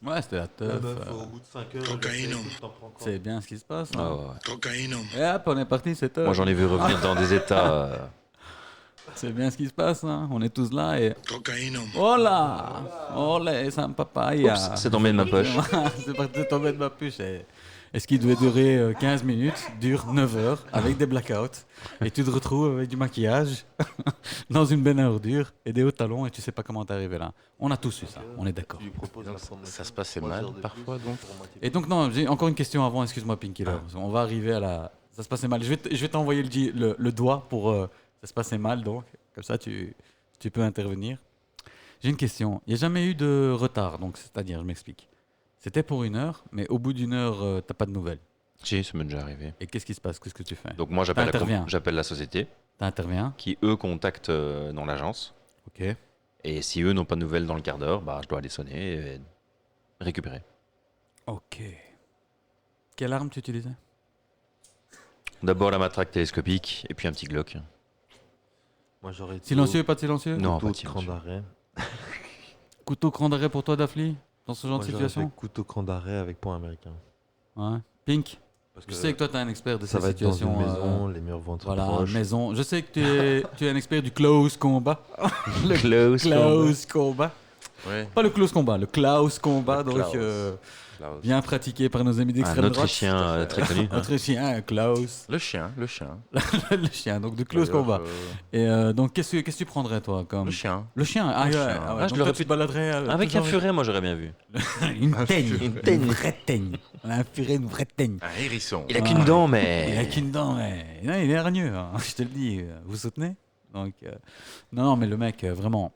Ouais, c'était la La teuf. meuf, au bout de 5 heures, Cocaïne. C'est bien ce qui se passe. Ouais, hein. ouais, ouais. Cocaïne. Et hop, on est parti 7 heures. Moi, j'en ai vu revenir dans des états. C'est bien ce qui se passe. Hein. On est tous là et... Cocaïne. Oh là! Oh là, c'est un papaya. Oups, c'est tombé de ma poche. C'est parti tomber de ma puce. Et ce qui devait durer 15 minutes dure 9 heures avec des blackouts. Et tu te retrouves avec du maquillage dans une benne à ordures et des hauts talons et tu sais pas comment t'es arrivé là. On a tous eu ça, on est d'accord. Donc, ça se passait mal parfois, donc. Et donc non, j'ai encore une question avant, excuse-moi Pinky Love. On va arriver à la... Ça se passait mal. Je vais t'envoyer le doigt pour... Ça se passait mal donc, comme ça tu peux intervenir. J'ai une question. Il n'y a jamais eu de retard, donc c'est-à-dire, je m'explique. C'était pour 1 heure, mais au bout d'1 heure, t'as pas de nouvelles. Si, ça m'est déjà arrivé. Et qu'est-ce qui se passe? Qu'est-ce que tu fais? Donc, moi, j'appelle T'interviens. la société T'interviens. qui, eux, contactent dans l'agence. Ok. Et si eux n'ont pas de nouvelles dans le quart d'heure, bah, je dois aller sonner et récupérer. Ok. Quelle arme tu utilisais? D'abord la matraque télescopique et puis un petit Glock. Moi, j'aurais été Silencieux, pas de silencieux? Non, couteau pas de de cran silencieux. d'arrêt. Couteau cran d'arrêt pour toi, Dafli? Dans ce genre Moi, de j'aurais situation? fait couteau cran d'arrêt avec point américain. Ouais. Pink? Parce Je sais que toi, t'es un expert de ça ces va être dans situations. une maison, les murs vont être Voilà, proches. maison. Je sais que tu es un expert du close combat. Le Close. close combat. Ouais. Pas le close combat, le close combat. Le Donc, close. bien pratiqué par nos amis Un d'extrême droite. Autrichien très connu. Autrichien, Klaus. Le chien. Le chien, donc de close D'ailleurs, combat. Et donc, qu'est-ce que tu prendrais, toi comme... Le chien. Le chien. Ah, Le ouais, chien. ah ouais. Ah, je Donc, l'aurais toi, tu te baladerais Avec un toujours furet, moi, j'aurais bien vu. une teigne. furet. Une vraie teigne. Un furet, une vraie teigne. Un hérisson. Il a qu'une dent, mais. Il a qu'une dent, mais non, il est hargneux, hein, je te le dis. Vous soutenez? Donc, non, mais le mec, vraiment.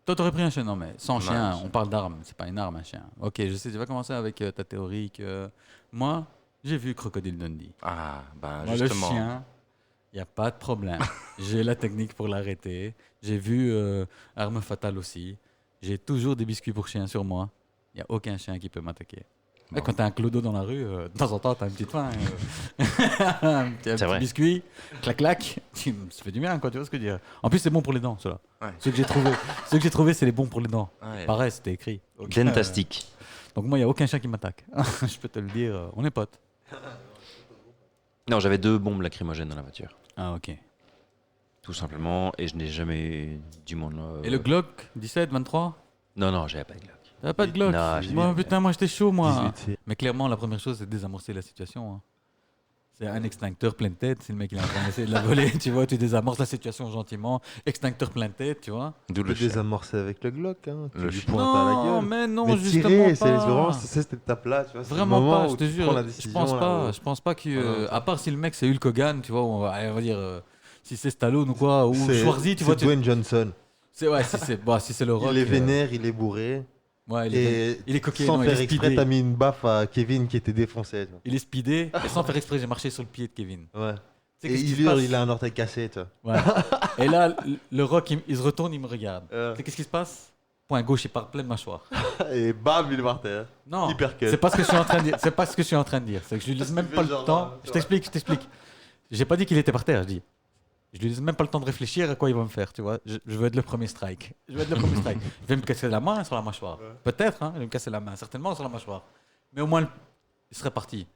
Toi, t'aurais pris un chien, non, mais sans Non, chien, un chien. on parle d'arme, c'est pas une arme, un chien. Ok, je sais, tu vas commencer avec ta théorie que. Moi, j'ai vu Crocodile Dundee. Ah, ben Moi, justement. le chien, il n'y a pas de problème. J'ai la technique pour l'arrêter. J'ai vu Arme Fatale aussi. J'ai toujours des biscuits pour chiens sur moi. Il n'y a aucun chien qui peut m'attaquer. Bon. Quand t'as un clodo dans la rue, de temps en temps, t'as une petite faim. Un petit vrai. biscuit, clac clac, ça fait du bien, quoi, tu vois ce que je veux dire. En plus, c'est bon pour les dents, ceux-là. Ouais. Ceux que j'ai trouvé, c'est les bons pour les dents. Ouais. Pareil, c'était écrit. Donc, Dentastique. donc moi, il n'y a aucun chien qui m'attaque. Je peux te le dire, on est potes. Non, j'avais 2 bombes lacrymogènes dans la voiture. Ah, ok. Tout simplement. Et je n'ai jamais du monde. Et le Glock 17, 23? Non, non, j'avais pas de Glock. T'avais pas de Glock? Non, j'ai- Moi, putain, moi j'étais chaud, moi. 18, c'est- Mais clairement, la première chose, c'est de désamorcer la situation. hein. C'est un extincteur plein de tête. Si le mec il est en train d'essayer de la voler, tu vois, tu désamorces la situation gentiment. Extincteur plein de tête, tu vois. Tu D'où peux le chien. désamorcer avec le Glock. Hein. Tu Le lui chien. pointes à la Non, gueule. mais non, Mais justement tirer, c'est pas. vraiment c'est cette étape-là. Tu vois, c'est le Vraiment moment pas, où je te tu jure. prends la Je décision, pense là, pas. où- Je pense pas que. Ouais. À part si le mec c'est Hulk Hogan, tu vois, on va dire. Si c'est Stallone ou quoi, ou C'est- Schwarzy, tu c'est vois. tu- Dwayne Johnson. C'est ouais, si c'est le Rock. Il est vénère, il est bourré. Ouais, Et il est coquet, sans non, il faire est exprès, speedé. t'as mis une baffe à Kevin qui était défoncé. tu vois. Il est speedé et sans faire exprès, j'ai marché sur le pied de Kevin. Ouais. Tu sais, Et qu'est-ce qui il se hurle, passe il a un orteil cassé. Tu vois. Ouais. Et là, le Rock, il se retourne, il me regarde. Euh, Tu sais, qu'est-ce qui se passe? Point gauche, il part pleine mâchoire. Et bam, il est par terre. Non, Hypercut. c'est pas ce que je suis en train de dire. C'est pas ce que je suis en train de dire. C'est que je lui laisse même pas le genre, temps. tu Je vois. t'explique. J'ai pas dit qu'il était par terre, je dis. Je lui laisse même pas le temps de réfléchir à quoi il va me faire, tu vois. Je veux être le premier strike. Je veux être le premier strike. Il va me casser la main sur la mâchoire. Peut-être, hein, il va me casser la main, certainement sur la mâchoire. Mais au moins, il serait parti.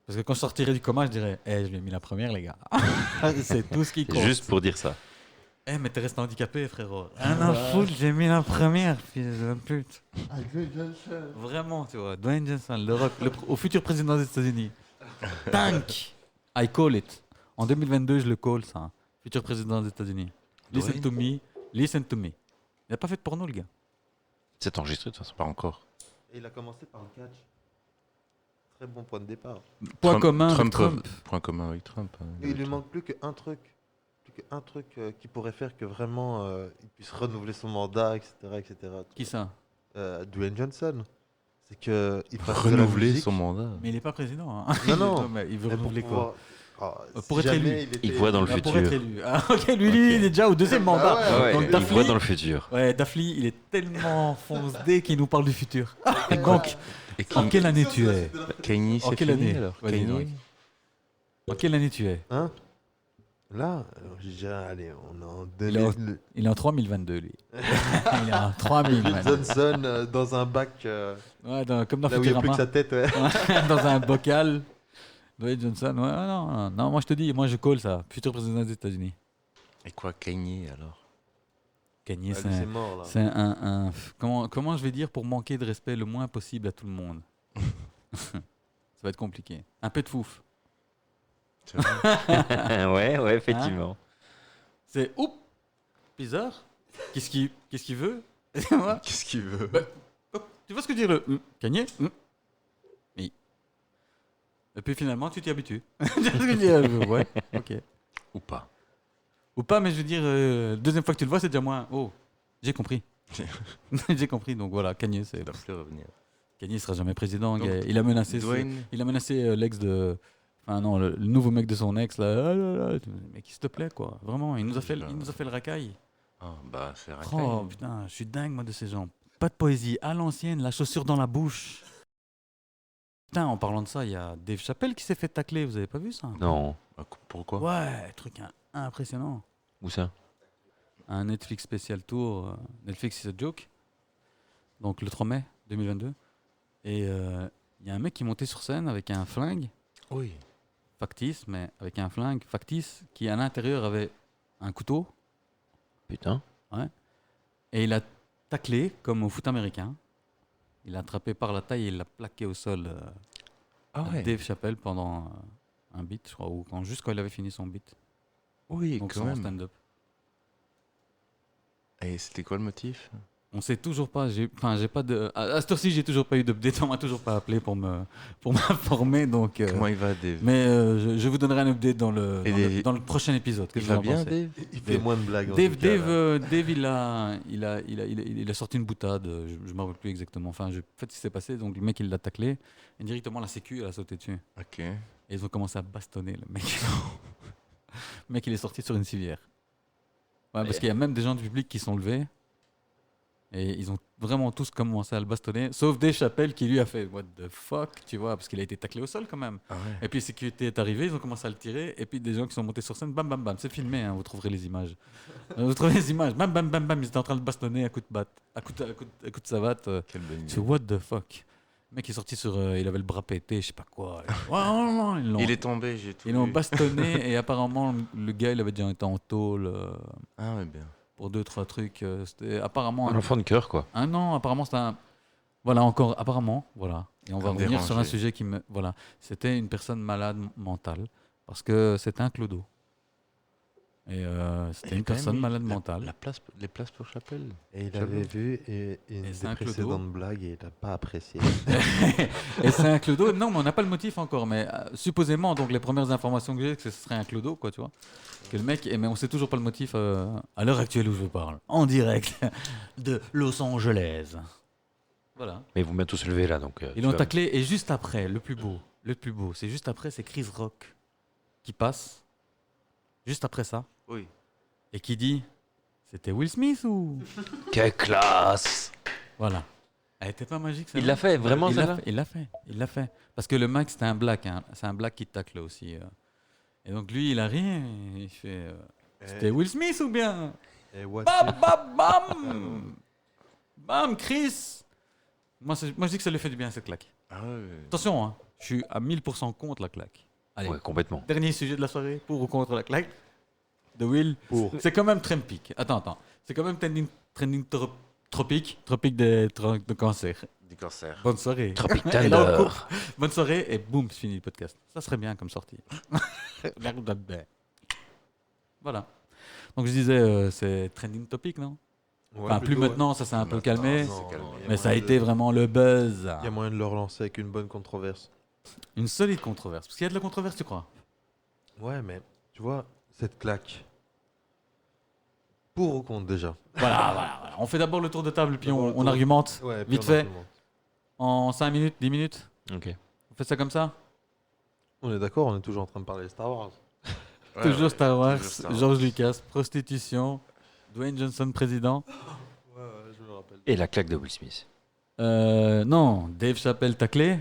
Parce que quand je sortirais du coma, je dirais, je lui ai mis la première, les gars. C'est tout ce qui compte. Juste pour dire ça. Mais t'es resté handicapé, frérot. Un an foot, j'ai mis la première, fils de pute. Vraiment, tu vois. Dwayne Johnson, le Rock, au futur président des États-Unis. Tank. I call it. En 2022, je le call, ça. hein. Futur président des États-Unis. Listen to me. Listen to me. Il n'a pas fait de porno, le gars. C'est enregistré de toute façon. Pas encore. Et il a commencé par le catch. Très bon point de départ. Point Trump- commun avec Trump, Trump. Point commun avec Trump. hein. Et il lui manque plus qu'un truc. Plus un truc qui pourrait faire que vraiment il puisse renouveler son mandat, etc. etc. Qui ça? Dwayne Johnson. C'est qu'il fasse de la Renouveler musique. son mandat. Mais il n'est pas président. Hein. Non, non. Mais il veut Mais pour renouveler quoi? pouvoir- Pour si être jamais élu. Il voit dans le Ah, pour être futur. élu. Ah, ok, lui, il est déjà au deuxième mandat. Ah Ouais, Donc, il Daphne- voit dans le futur. Ouais, Daphne, il est tellement foncé qu'il nous parle du futur. Et donc, Et en quelle année tu es? Kanye, En c'est quelle fini année alors Vas-y, Kanye donc. En quelle année tu es? Hein? Là, je dirais, allez, on est en Il est en- 2000. Il est en 3022, lui. Il est en 3022. Johnson dans un bac, Ouais, comme dans là où il n'y a plus que Futurama. sa tête, ouais. Ouais, dans un bocal. Dwayne Johnson, ouais, non, moi je te dis, moi je colle ça. Futur président des États-Unis. Et quoi, Kanye alors Kanye, Ah, lui, c'est mort, là. c'est comment je vais dire pour manquer de respect le moins possible à tout le monde. Ça va être compliqué. Un peu de fouf. C'est vrai. Ouais, effectivement. C'est oups, bizarre. Qu'est-ce qu'il veut? Tu vois Qu'est-ce qu'il veut Tu vois ce que je veux dire le Kanye? Oui. Et puis finalement, tu t'y habitues. Tu vois ce que je veux dire? Ouais, ok. Ou pas Ou pas, mais je veux dire, deuxième fois que tu le vois, c'est déjà moins. Oh, j'ai compris. J'ai compris, donc voilà, Kanye, c'est. Il va plus revenir. Kanye ne sera jamais président. Donc, il a menacé, Dwayne, il a menacé l'ex de. Enfin, non, le nouveau mec de son ex, là. Ah là là, mec, s'il te plaît, quoi. Vraiment, il nous a fait le racaille. ah, bah c'est racaille. Oh putain, je suis dingue, moi, de ces gens. Pas de poésie, à l'ancienne, la chaussure dans la bouche. Putain, en parlant de ça, il y a Dave Chappelle qui s'est fait tacler, vous avez pas vu ça? Non. Bah, pourquoi Ouais, truc impressionnant. Où ça? Un Netflix spécial tour, Netflix is a joke, donc le 3 mai 2022. Et il y a un mec qui est monté sur scène avec un flingue, Oui. factice, mais avec un flingue factice, qui à l'intérieur avait un couteau, Putain. et il a taclé comme au foot américain. Il l'a attrapé par la taille et il l'a plaqué au sol Ah à ouais. Dave Chappelle pendant un beat, je crois, ou juste quand il avait fini son beat, Oui, donc quand son même. stand-up. Et c'était quoi le motif On sait toujours pas. J'ai pas de. À cette heure-ci, j'ai toujours pas eu d'update. On m'a toujours pas appelé pour m'informer. Donc. Comment il va, Dave Mais je vous donnerai un update dans le Et Dave- dans le prochain épisode. Il va bien, Dave Il fait moins de blagues. en Dave, tout cas, là. Dave, il a sorti une boutade. Je me rappelle plus exactement. Enfin, en fait, ce qui s'est passé. Donc le mec, il l'a taclé et directement la sécu, elle a sauté dessus. Ok. Et ils ont commencé à bastonner le mec. Le mec, il est sorti sur une civière. Ouais, parce qu'il y a même des gens du public qui sont levés. Et ils ont vraiment tous commencé à le bastonner, sauf Dave Chappelle qui lui a fait what the fuck, tu vois, parce qu'il a été taclé au sol quand même. Ah ouais. Et puis sécurité est arrivée, ils ont commencé à le tirer, et puis des gens qui sont montés sur scène, bam bam bam, c'est filmé, hein, vous trouverez les images. Vous trouverez les images, bam bam bam bam, ils étaient en train de le bastonner à coups de batte, à coups de savate. Quelle bonne idée. C'est what the fuck. Le mec est sorti sur, il avait le bras pété, je sais pas quoi. Ouais, non, ils l'ont- Il est tombé, j'ai tout ils l'ont vu. bastonné, et apparemment le gars il avait déjà été en tôle Ah ouais, bien. pour 2-3 trucs. C'était apparemment Un enfant de cœur, quoi. un an, apparemment, c'était un. Voilà, encore, apparemment, voilà. Et on va Un revenir sur un dérangé. sujet qui me. Voilà. C'était une personne malade mentale, parce que c'était un clodo. Et c'était une quand même personne eu malade mentale. Les places pour Chapelle. Et il J'avoue. avait vu une Et c'est un des clodo. précédentes blagues et il n'a pas apprécié. Et c'est un clodo. Non, mais on n'a pas le motif encore. Mais supposément, donc les premières informations que j'ai, c'est que ce serait un clodo, quoi, tu vois. Que le mec. Mais on sait toujours pas le motif à l'heure actuelle où je vous parle. En direct de Los Angeles. Voilà. Mais ils vont bientôt se lever, là, donc... Ils l'ont taclé et juste après, le plus beau, c'est juste après, c'est Chris Rock qui passe, juste après ça, Oui. et qui dit, c'était Will Smith ou... Quelle classe! Voilà. Elle était pas magique, Il l'a fait, vraiment, il l'a celle-là? fait, il l'a fait. Parce que le mec, c'était un black, hein. C'est un black qui tacle aussi. Et donc lui, il a rien, il fait, c'était Will Smith ou bien... Et what Bam, bam, bam Bam, Chris moi, je dis que ça lui fait du bien, cette claque. Ah ouais. Attention, hein, je suis à 1000% contre la claque. Allez, Ouais, complètement. dernier sujet de la soirée, pour ou contre la claque de Will. Pour. C'est quand même Trumpic. Attends. C'est quand même trending tropique de cancer. Du cancer. Bonne soirée. Tropic Et là, on Thunder. coupe. Bonne soirée et boum, c'est fini le podcast. Ça serait bien comme sortie. Voilà. Donc je disais, c'est trending topic, non? Ouais, Enfin, plus plutôt, ouais. maintenant, ça s'est un peu Maintenant, calmé. non, c'est calmé. il y a Mais ça a moyen été de- vraiment le buzz. Il y a moyen de le relancer avec une bonne controverse. Une solide controverse. Parce qu'il y a de la controverse, tu crois? Ouais, mais tu vois, cette claque, Pour ou contre déjà? Voilà. On fait d'abord le tour de table, puis D'abord le on tour. argumente Ouais, puis vite on fait, argumente. en 5 minutes, 10 minutes. Ok. On fait ça comme ça. On est d'accord, on est toujours en train de parler de Star Wars. Ouais, Toujours ouais, Star Wars, toujours Star Wars. George Lucas, prostitution, Dwayne Johnson président. Ouais, je me rappelle. Et la claque de Will Smith. Non, Dave Chappelle taclé.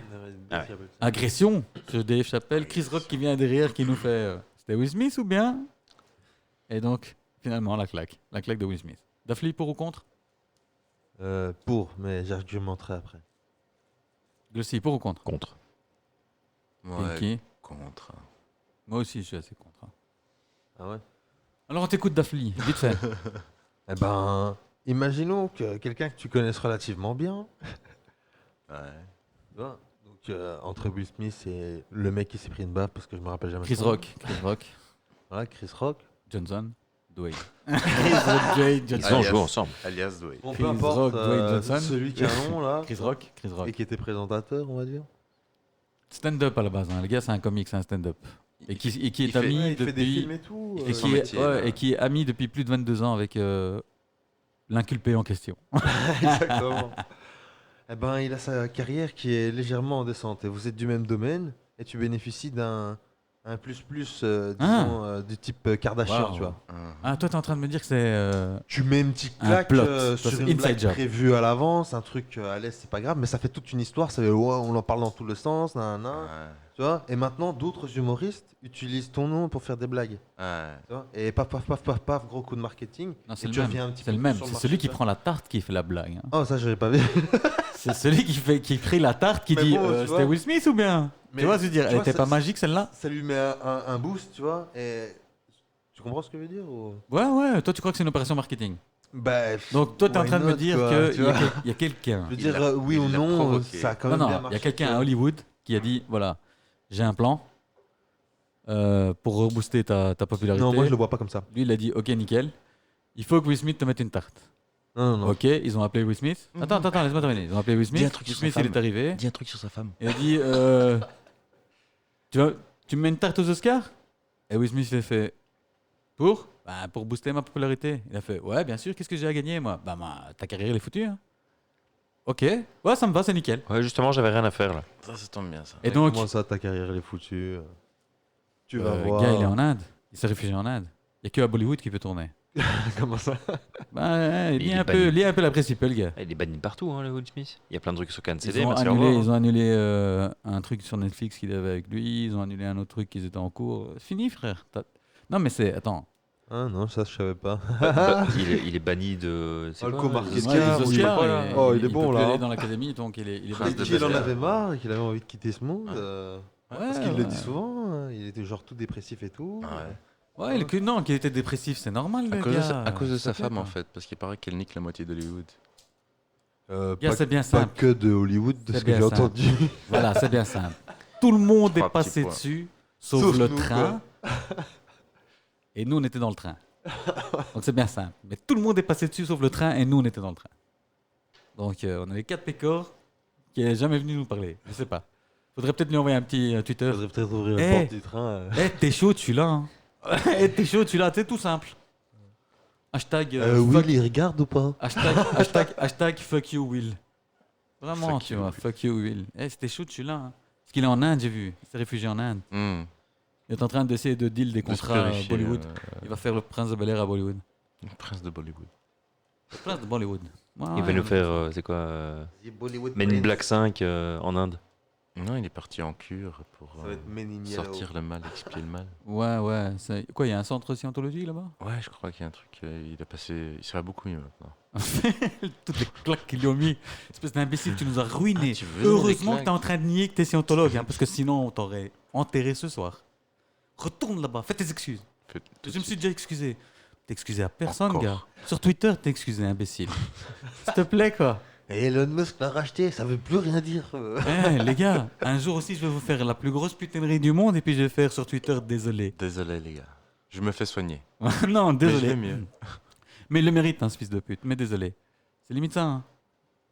Ah ouais. Agression sur Dave Chappelle. Chris Rock qui vient derrière qui nous fait c'était Will Smith ou bien? Et donc, finalement, la claque. La claque de Will Smith. Dafli, pour ou contre? Pour, mais j'argumenterai après. Glossy, pour ou contre? Contre. Ouais, Qui? contre. Moi aussi, je suis assez contre. Hein. Ah ouais? Alors, on t'écoute, Dafli, vite fait. Eh ben, imaginons que quelqu'un que tu connaisses relativement bien, Ouais. tu vois, donc entre Will Smith et le mec qui s'est pris une baffe parce que je me rappelle jamais. Chris son nom. Rock, Voilà, Chris Rock. Johnson, Dwayne. Chris Rock, Dwayne Ils Johnson. ont joué ensemble. Alias Dwayne. Bon, Chris peu importe, Rock, Dwayne Johnson. celui qui a un nom là, Chris Rock. et qui était présentateur, on va dire. Stand-up à la base. Hein. Le gars, c'est un comique, c'est un stand-up. Et qui est il fait- ami Ouais, il fait des depuis. films et tout. Et son qui, est, métier, ouais, là. et qui est ami depuis plus de 22 ans avec l'inculpé en question. Exactement. Eh ben, il a sa carrière qui est légèrement en descente. Et vous êtes du même domaine et tu bénéficies d'un plus disons, du type Kardashian, Wow. tu vois. Ah, toi, t'es en train de me dire que c'est. Tu mets une petite Un claque plot. Toi, sur c'est une inside blague job. prévue à l'avance, un truc à l'aise, c'est pas grave, mais ça fait toute une histoire. Ça fait, ouais, on en parle dans tous les sens, tu vois. Et maintenant, d'autres humoristes utilisent ton nom pour faire des blagues. Tu vois, et paf, paf, paf, paf, paf, gros coup de marketing. Non, Et c'est tu le reviens un même. petit C'est peu le plus même. sur le C'est marché, celui qui tu vois. prend la tarte qui fait la blague. hein. Oh, ça, j'avais pas vu. C'est celui qui prit la tarte qui Mais dit bon, tu c'était vois. Will Smith ou bien? Mais tu vois, je veux dire, tu elle vois, était ça- pas magique celle-là? Ça lui met un boost, tu vois. Et tu comprends ce que je veux dire ou... Ouais. Toi, tu crois que c'est une opération marketing? Bah, Donc, toi, t'es en why train de me not, dire quoi, tu qu'il vois. y a quelqu'un. Je veux Il dire, l'a- oui il ou l'a non, provoqué. ça a quand Non, même bien il y a marché. quelqu'un à Hollywood qui a dit voilà, j'ai un plan pour rebooster ta popularité. Non, moi, je le vois pas comme ça. Lui, il a dit ok, nickel. Il faut que Will Smith te mette une tarte. Non. Ok, ils ont appelé Will Smith. Attends, laisse-moi terminer. Ils ont appelé Will Dis un Smith. truc Will sur sa Smith, il femme. est arrivé. Dis un truc sur sa femme. Il a dit tu me mets une tarte aux Oscars? Et Will Smith il a fait pour? Bah, pour booster ma popularité. Il a fait ouais, bien sûr, qu'est-ce que j'ai à gagner moi? Bah, ta carrière elle est foutue. Hein. Ok, ouais, ça me va, c'est nickel. Ouais, justement, j'avais rien à faire là. Ça tombe bien, ça. Et donc, Comment ça, ta carrière, elle est foutue? Tu vas le voir. gars, il est en Inde. Il s'est réfugié en Inde. Il n'y a que à Bollywood qui peut tourner. Comment ça? Bah, ouais, Il est banni. lis un peu la principale, le gars. Ah, il est banni partout, hein, le Will Smith. Il y a plein de trucs sur Ils cancellés. ont, Merci, au annulé, revoir, ils hein. ont annulé un truc sur Netflix qu'il avait avec lui. Ils ont annulé un autre truc qu'ils étaient en cours. Fini, frère. Non, mais c'est. Attends. Ah non, ça, je savais pas. Il est banni de. c'est Oh, le quoi, co-marketing. les Ouais, Oscars, les ou je sais pas Oscars, quoi, là. et Oh, il est peut bon, plus là, aller hein. dans l'académie, donc il est Prince de Qu'il en Bel-Air. avait marre et qu'il avait envie de quitter ce monde. Parce qu'il Ouais, le dit souvent, hein, il était genre tout dépressif et tout. Ouais. Ouais, non, qu'il était dépressif, c'est normal, le gars. À cause de sa S'il te femme, plaît, en quoi. fait, parce qu'il paraît qu'elle nique la moitié d'Hollywood. Gars, c'est bien Pas simple. que de Hollywood, de C'est ce que bien j'ai simple. entendu. Voilà, c'est bien simple. Tout le monde est 3 petits passé points. dessus, sauf Sauf le nous, train. Et nous, on était dans le train. Donc c'est bien simple. Mais tout le monde est passé dessus, sauf le train, et nous, on était dans le train. Donc on avait 4 pécores qui n'est jamais venu nous parler. Je sais pas. Faudrait peut-être lui envoyer un petit Twitter. Faudrait peut-être ouvrir la Eh. porte du train. Eh, t'es chaud, tu l'as. Hein. Eh, t'es chaud, tu l'as. C'est tout simple. Hashtag, fuck, Will, il regarde ou pas? hashtag fuck you Will. Vraiment, Fuck tu you, vois. Will. Fuck you Will. Eh, c'était chaud, tu l'as. Hein. Parce qu'il est en Inde, j'ai vu. Il s'est réfugié en Inde. Hmm. Il est en train d'essayer de deal des De se contrats à purifier, Bollywood. Il va faire le prince de Bel-Air à Bollywood. le prince de Bollywood. Le prince de Bollywood. Ouais, Il va ouais, nous ouais. faire, c'est quoi Men in Black 5 en Inde. Non, il est parti en cure pour Ça va être Men in Yellow. sortir le mal, expier le mal. Ouais. Quoi, il y a un centre scientologie là-bas? Ouais, je crois qu'il y a un truc. Il serait beaucoup mieux maintenant. Toutes les claques qu'ils lui ont mis. Espèce d'imbécile, tu nous as ruiné. tu veux Heureusement des que tu es en train de nier que tu es scientologue, hein, parce que sinon on t'aurait enterré ce soir. Retourne là-bas, fais tes excuses. Tout de Je me suis suite. déjà excusé. T'es excusé à personne, Encore. gars. Sur Twitter, t'es excusé, imbécile. S'il te plaît, quoi. Et Elon Musk l'a racheté, ça veut plus rien dire. Eh, les gars, un jour aussi, je vais vous faire la plus grosse putinerie du monde et puis je vais faire sur Twitter désolé. Désolé, les gars. Je me fais soigner. Non, Mais je désolé. vais mieux. Mais il le mérite, hein, ce fils de pute. Mais désolé. C'est limite ça, hein.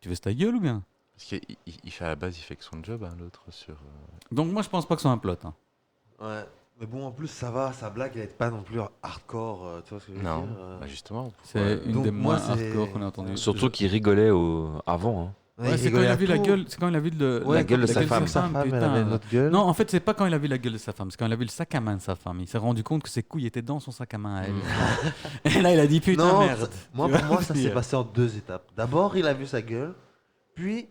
Tu veux ta gueule ou bien? Parce qu'il fait à la base, il fait que son job, hein, l'autre sur. Donc moi, je pense pas que ce soit un plot. Hein. Ouais. Mais bon, en plus, ça va, sa blague, elle n'est pas non plus hardcore, tu vois ce que je veux Non, dire bah justement. C'est une Donc, des moi, moins c'est- hardcore qu'on a entendu. Surtout qu'il rigolait avant. Hein. Ouais, Ouais, il c'est quand il rigolait a à vu la tout. gueule, c'est quand il a vu Ouais, la gueule de sa comme femme. sa femme, elle putain. avait une autre gueule. Non, en fait, c'est pas quand il a vu la gueule de sa femme, c'est quand il a vu le sac à main de sa femme. Il s'est rendu compte que ses couilles étaient dans son sac à main à elle. Et là, il a dit putain, Non, merde. moi, Tu pour vois moi, ce ça que je s'est veux passé en 2 étapes. D'abord, il a vu sa gueule, puis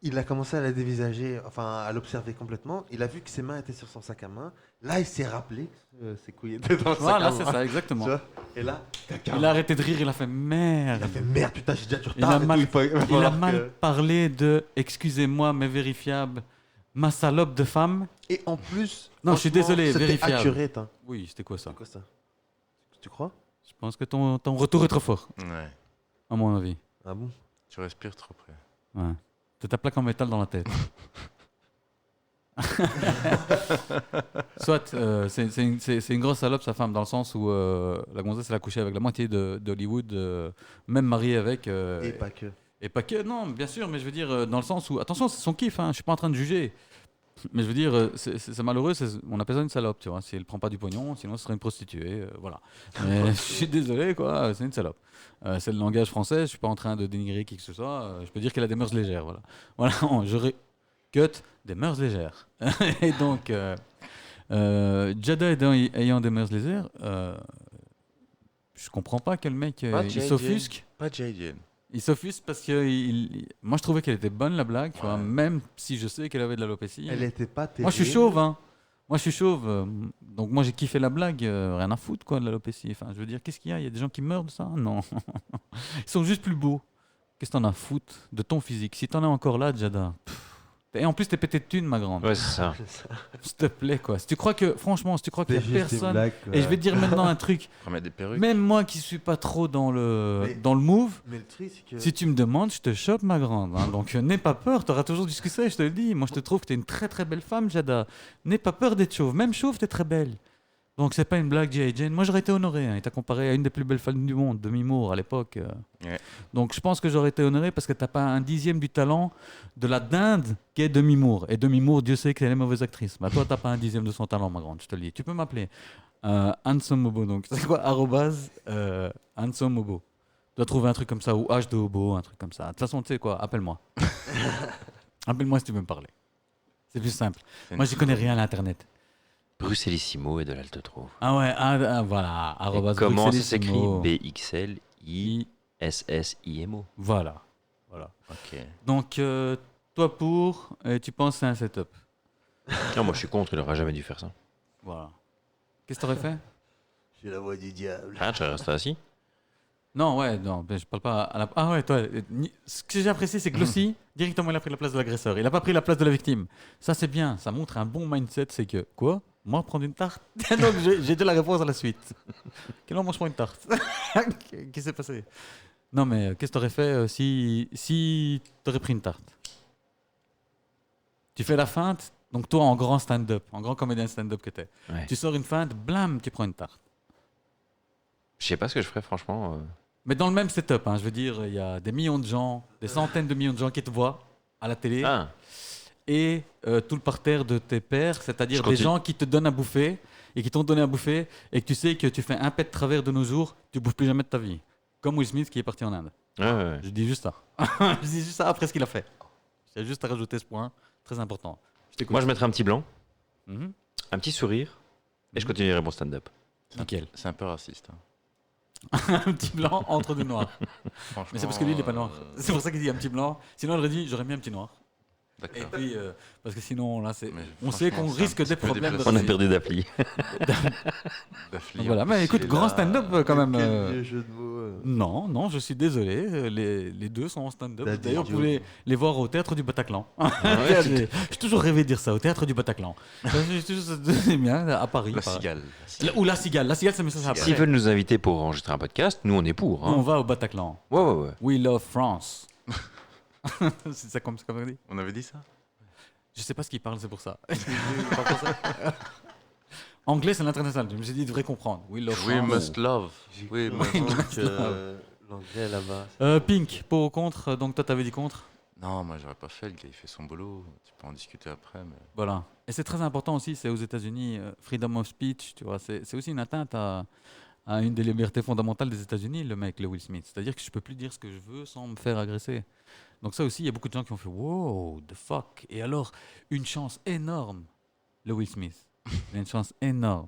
il a commencé à la dévisager, enfin à l'observer complètement. Il a vu que ses mains étaient sur son sac à main. Là, il s'est rappelé que ses couilles étaient dans le sac Voilà, à c'est main. ça, exactement. Tu vois Et là, caca. Il a arrêté de rire, il a fait merde. Il a fait merde, putain, j'ai déjà du Il retard. a et mal- tout, il va Il a falloir mal que- parlé de excusez-moi, mais vérifiable, ma salope de femme. Et en plus, Non, je suis franchement, désolé, c'était vérifiable. accurate, hein. Oui, c'était quoi ça? C'est quoi ça Tu crois Je pense que ton retour est trop fort, Ouais. à mon avis. Ah bon Tu respires trop près. Ouais. T'as ta plaque en métal dans la tête. Soit, c'est une grosse salope, sa femme, dans le sens où la gonzesse, elle a couché avec la moitié d'Hollywood, même mariée avec. Et pas que. Et pas que, non, bien sûr, mais je veux dire, dans le sens où. Attention, c'est son kiff, hein, je suis pas en train de juger. Mais je veux dire, c'est malheureux, on appelle ça une salope, tu vois. Si elle prend pas du pognon, sinon ce serait une prostituée, voilà. Mais je suis désolé, quoi, c'est une salope. C'est le langage français, je suis pas en train de dénigrer qui que ce soit, je peux dire qu'elle a des mœurs légères, voilà. Voilà, j'aurais cut des mœurs légères. Et donc, Jada ayant des mœurs légères, je comprends pas que le mec, Pas il JJ. s'offusque. Pas Jaden. Il s'offusque parce que moi je trouvais qu'elle était bonne la blague, tu vois, Ouais. même si je sais qu'elle avait de l'alopécie. Elle était pas terrible. Moi je suis chauve, hein. Moi je suis chauve, donc moi j'ai kiffé la blague, rien à foutre quoi de l'alopécie. Enfin, je veux dire, qu'est-ce qu'il y a? Il y a des gens qui meurent de ça? Non. Ils sont juste plus beaux. Qu'est-ce que t'en as à foutre de ton physique? Si t'en es encore là, Jada. Et en plus t'es pété de thunes, ma grande. Ouais, c'est ça. S'il te plaît quoi. Si tu crois que, franchement, si tu crois qu'il y C'est a juste une personne. blague, quoi. Et je vais te dire maintenant un truc. On met des perruques. Même moi qui suis pas trop dans le Mais- move. Mais le truc, c'est que. Si tu me demandes, je te chope, ma grande. Hein. Donc, n'aie pas peur, tu auras toujours du succès, je te le dis. Moi, je te trouve que tu es une très très belle femme, Jada. N'aie pas peur d'être chauve. Même chauve, tu es très belle. Donc, c'est pas une blague, J.I. Jane. Moi, j'aurais été honoré. Hein. Il t'a comparé à une des plus belles femmes du monde, Demi Moore, à l'époque. Ouais. Donc, je pense que j'aurais été honoré parce que tu pas un dixième du talent de la dinde qu'est Demi Moore. Et Demi Moore, Dieu sait qu'elle est mauvaise actrice. Bah, toi, tu pas un dixième de son talent, ma grande, je te le dis. Tu peux m'appeler Handsome Mobo. Donc, c'est quoi arrobase, Handsome Mobo. Tu dois trouver un truc comme ça, ou H de Hobo, un truc comme ça. De toute façon, tu sais quoi, appelle-moi. Appelle-moi si tu veux me parler. C'est plus simple. C'est Moi, une- j'y connais rien à l'Internet. Bruxellissimo et de l'Alte Trove. Ah ouais, voilà. Et Arrobase comment ça s'écrit? Bruxellissimo. BXLISSIMO. Voilà. Ok. Donc, toi pour, et tu penses que c'est un setup. Non, moi je suis contre, il n'aurait jamais dû faire ça. Voilà. Qu'est-ce que t'aurais fait? J'ai la voix du diable. Ah, tu restes assis? Non, ouais, non, ben, je parle pas à la... Ah ouais, toi, ce que j'ai apprécié, c'est que Glossy, directement, il a pris la place de l'agresseur. Il a pas pris la place de la victime. Ça, c'est bien. Ça montre un bon mindset. C'est que, quoi? Moi, prendre une tarte? Donc, j'ai déjà la réponse à la suite. Quel moment je prends une tarte? Qu'est-ce qui s'est passé? Non, mais qu'est-ce que t'aurais fait si t'aurais pris une tarte? Tu fais la feinte, donc toi, en grand stand-up, en grand comédien stand-up que t'es, Ouais. tu sors une feinte, blam, tu prends une tarte. Je sais pas ce que je ferais, franchement. Mais dans le même setup, hein, je veux dire, il y a des millions de gens, des centaines de millions de gens qui te voient à la télé Ah, et tout le parterre de tes pairs, c'est-à-dire Je des continue. gens qui te donnent à bouffer et qui t'ont donné à bouffer et que tu sais que tu fais un pet de travers de nos jours, tu bouffes plus jamais de ta vie. Comme Will Smith qui est parti en Inde. ouais, ouais. Je dis juste ça. Je dis juste ça après ce qu'il a fait. J'ai juste à rajouter ce point, très important. Je t'écoute. Moi je mettrais un petit blanc, Mhm. un petit sourire, et je continuerai mon stand-up. Nickel. C'est un peu raciste. hein. Un petit blanc entre deux noirs. Franchement, Mais c'est parce que lui, il n'est pas noir. C'est pour ça qu'il dit un petit blanc. Sinon, il aurait dit, j'aurais mis un petit noir. Et D'accord. puis, parce que sinon, là, Mais on sait franchement, qu'on c'est un risque petit des peu problèmes. déplacé. On a de- perdu d'appli. Daphne, Voilà, en mais plus, écoute, il est grand là. stand-up quand même. Quel vieux jeu de mots. Non, non, je suis désolé. Les deux sont en stand-up. T'as dit D'ailleurs, vous Joe. pouvez les voir au théâtre du Bataclan. Ouais, J'ai toujours rêvé de dire ça, au théâtre du Bataclan. C'est bien, à Paris. La pareil. cigale. Ou la cigale. La cigale, ça met ça après. S'ils veulent nous inviter pour enregistrer un podcast, nous on est pour. Nous, on Hein. va au Bataclan. Ouais, ouais, ouais. We love France. C'est ça comme on dit? On avait dit ça Je sais pas ce qu'il parle, c'est pour ça. J'ai pas pensé. Anglais, c'est l'international. Je me suis dit, il devrait comprendre. We love We France. must love. Oui, We must que l'anglais là-bas. Pink, pour ou contre. Donc toi, t'avais dit contre. Non, moi j'aurais pas fait, le gars il fait son boulot, tu peux en discuter après, mais... Voilà. Et c'est très important aussi, c'est aux États-Unis, freedom of speech, tu vois. C'est aussi une atteinte à une des libertés fondamentales des États-Unis, le Will Smith. C'est-à-dire que je peux plus dire ce que je veux sans me faire agresser. Donc ça aussi, il y a beaucoup de gens qui ont fait wow, the fuck. Et alors, une chance énorme, le Will Smith. Il a une chance énorme.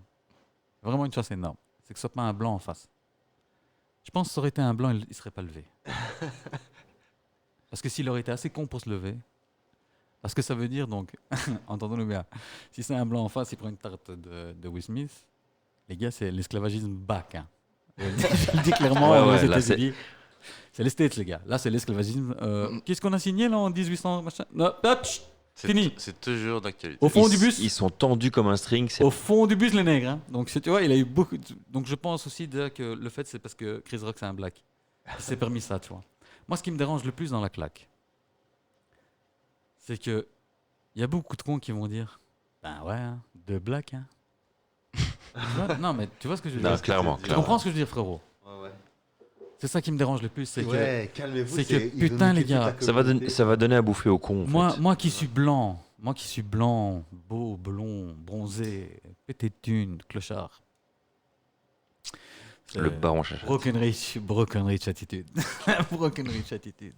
Vraiment une chance énorme. C'est que ce soit pas un blanc en face. Je pense que ça aurait été un blanc, il serait pas levé. Parce que s'il aurait été assez con pour se lever, parce que ça veut dire donc, entendons-nous bien, si c'est un blanc en face, il prend une tarte de Will Smith, les gars, c'est l'esclavagisme back. Hein. Je le dis clairement, Ouais, aux ouais, là, États-Unis. C'est les States, les gars. Là, c'est l'esclavagisme. Qu'est-ce qu'on a signé là en 1800 machin Non, hop, chut, Fini. C'est toujours d'actualité. Au fond du bus. Ils sont tendus comme un string. Au fond du bus, les nègres. Hein. Donc, tu vois, il a eu beaucoup. Donc, je pense aussi déjà que le fait, c'est parce que Chris Rock, c'est un black. Il s'est permis ça, tu vois. Moi, ce qui me dérange le plus dans la claque, c'est que il y a beaucoup de cons qui vont dire, ben ouais, hein, de black, hein. Tu vois non, mais tu vois ce que je veux Non, dire. clairement. Tu comprends ce que je veux dire, frérot. Ouais. C'est ça qui me dérange le plus, c'est que Ouais, calmez-vous. c'est que, il veut putain, niquer les gars, toute la Ça communauté. va donner à bouffer au con. En moi, fait. moi qui suis blanc, beau, blond, bronzé, pété de thunes, clochard. C'est Le baron chacha. broken rich attitude. Broken rich attitude.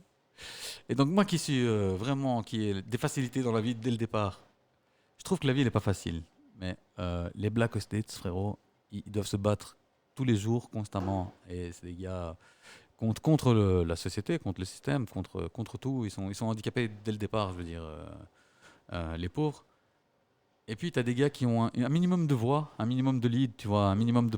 Et donc moi qui suis vraiment, qui ai des facilités dans la vie dès le départ, je trouve que la vie elle est pas facile. Mais les Black aux States, frérot, ils doivent se battre tous les jours, constamment. Et c'est des gars contre la société, contre le système, contre tout. Ils sont handicapés dès le départ, je veux dire, les pauvres. Et puis tu as des gars qui ont un minimum de voix, un minimum de lead, tu vois, un minimum de,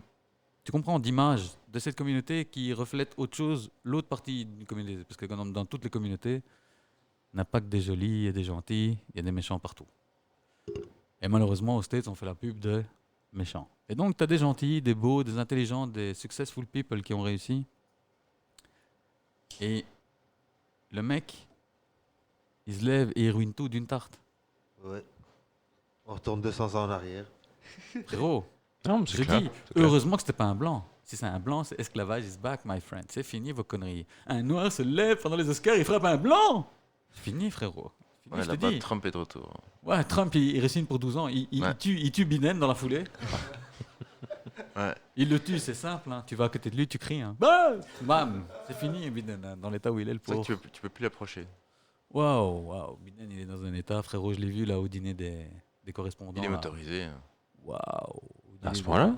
tu comprends, d'image de cette communauté qui reflète autre chose, l'autre partie d'une communauté. Parce que dans toutes les communautés, il n'y a pas que des jolis et des gentils, il y a des méchants partout. Et malheureusement, aux States, on fait la pub de méchants. Et donc, tu as des gentils, des beaux, des intelligents, des successful people qui ont réussi. Et le mec, il se lève et il ruine tout d'une tarte. Ouais. On retourne 200 ans en arrière. Frérot, Non, mais c'est je clair. dis, heureusement que c'était pas un blanc. Si c'est un blanc, c'est esclavage is back, my friend. C'est fini vos conneries. Un noir se lève pendant les Oscars, il frappe un blanc. C'est fini, frérot. Fini, Ouais, je te là-bas, dis. Trump est de retour. Ouais, Trump, il résigne pour 12 ans. Ouais. Il tue Biden dans la foulée. Ouais. Il le tue, c'est simple. Hein. Tu vas à côté de lui, tu cries. Hein. Bah bam, c'est fini, Biden, hein, dans l'état où il est, le C'est vrai pauvre. que tu peux plus l'approcher. Waouh, Biden, il est dans un état, frérot, je l'ai vu là au dîner des correspondants. Il est là. motorisé. Waouh. À ce point-là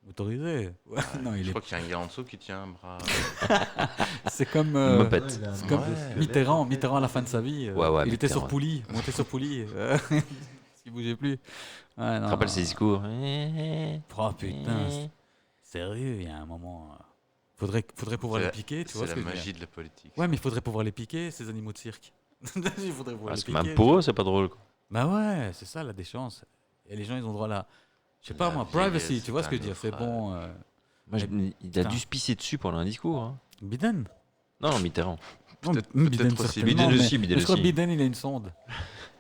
Motorisé. Ouais, non, il Je est. crois qu'il y a un gars en dessous qui tient un bras. C'est comme. Moped. C'est comme Ouais. Mitterrand à la fin de sa vie. Ouais, ouais, il était sur Mitterrand. poulie, monté sur poulie. Il bougeait plus. Ouais, Tu non, te rappelles non. ses discours Oh putain, sérieux, il y a un moment. Faudrait pouvoir les piquer, tu vois C'est ce la que je veux dire. magie de la politique. Ouais, mais il faudrait pouvoir les piquer, ces animaux de cirque. Il faudrait pouvoir les piquer. Même pour eux, c'est pas drôle. Quoi. Bah ouais, c'est ça la déchéance. Et les gens, ils ont droit là. Je sais pas La moi, privacy, vieillesse tu vois ce que est je veux dire. C'est un bon. Moi, il a putain. dû se pisser dessus pendant un discours. Hein. Biden. Non, Mitterrand. Non, Peut-être- Biden peut-être aussi. certainement, Biden mais- aussi, Biden mais je crois que aussi. Biden, il a une sonde.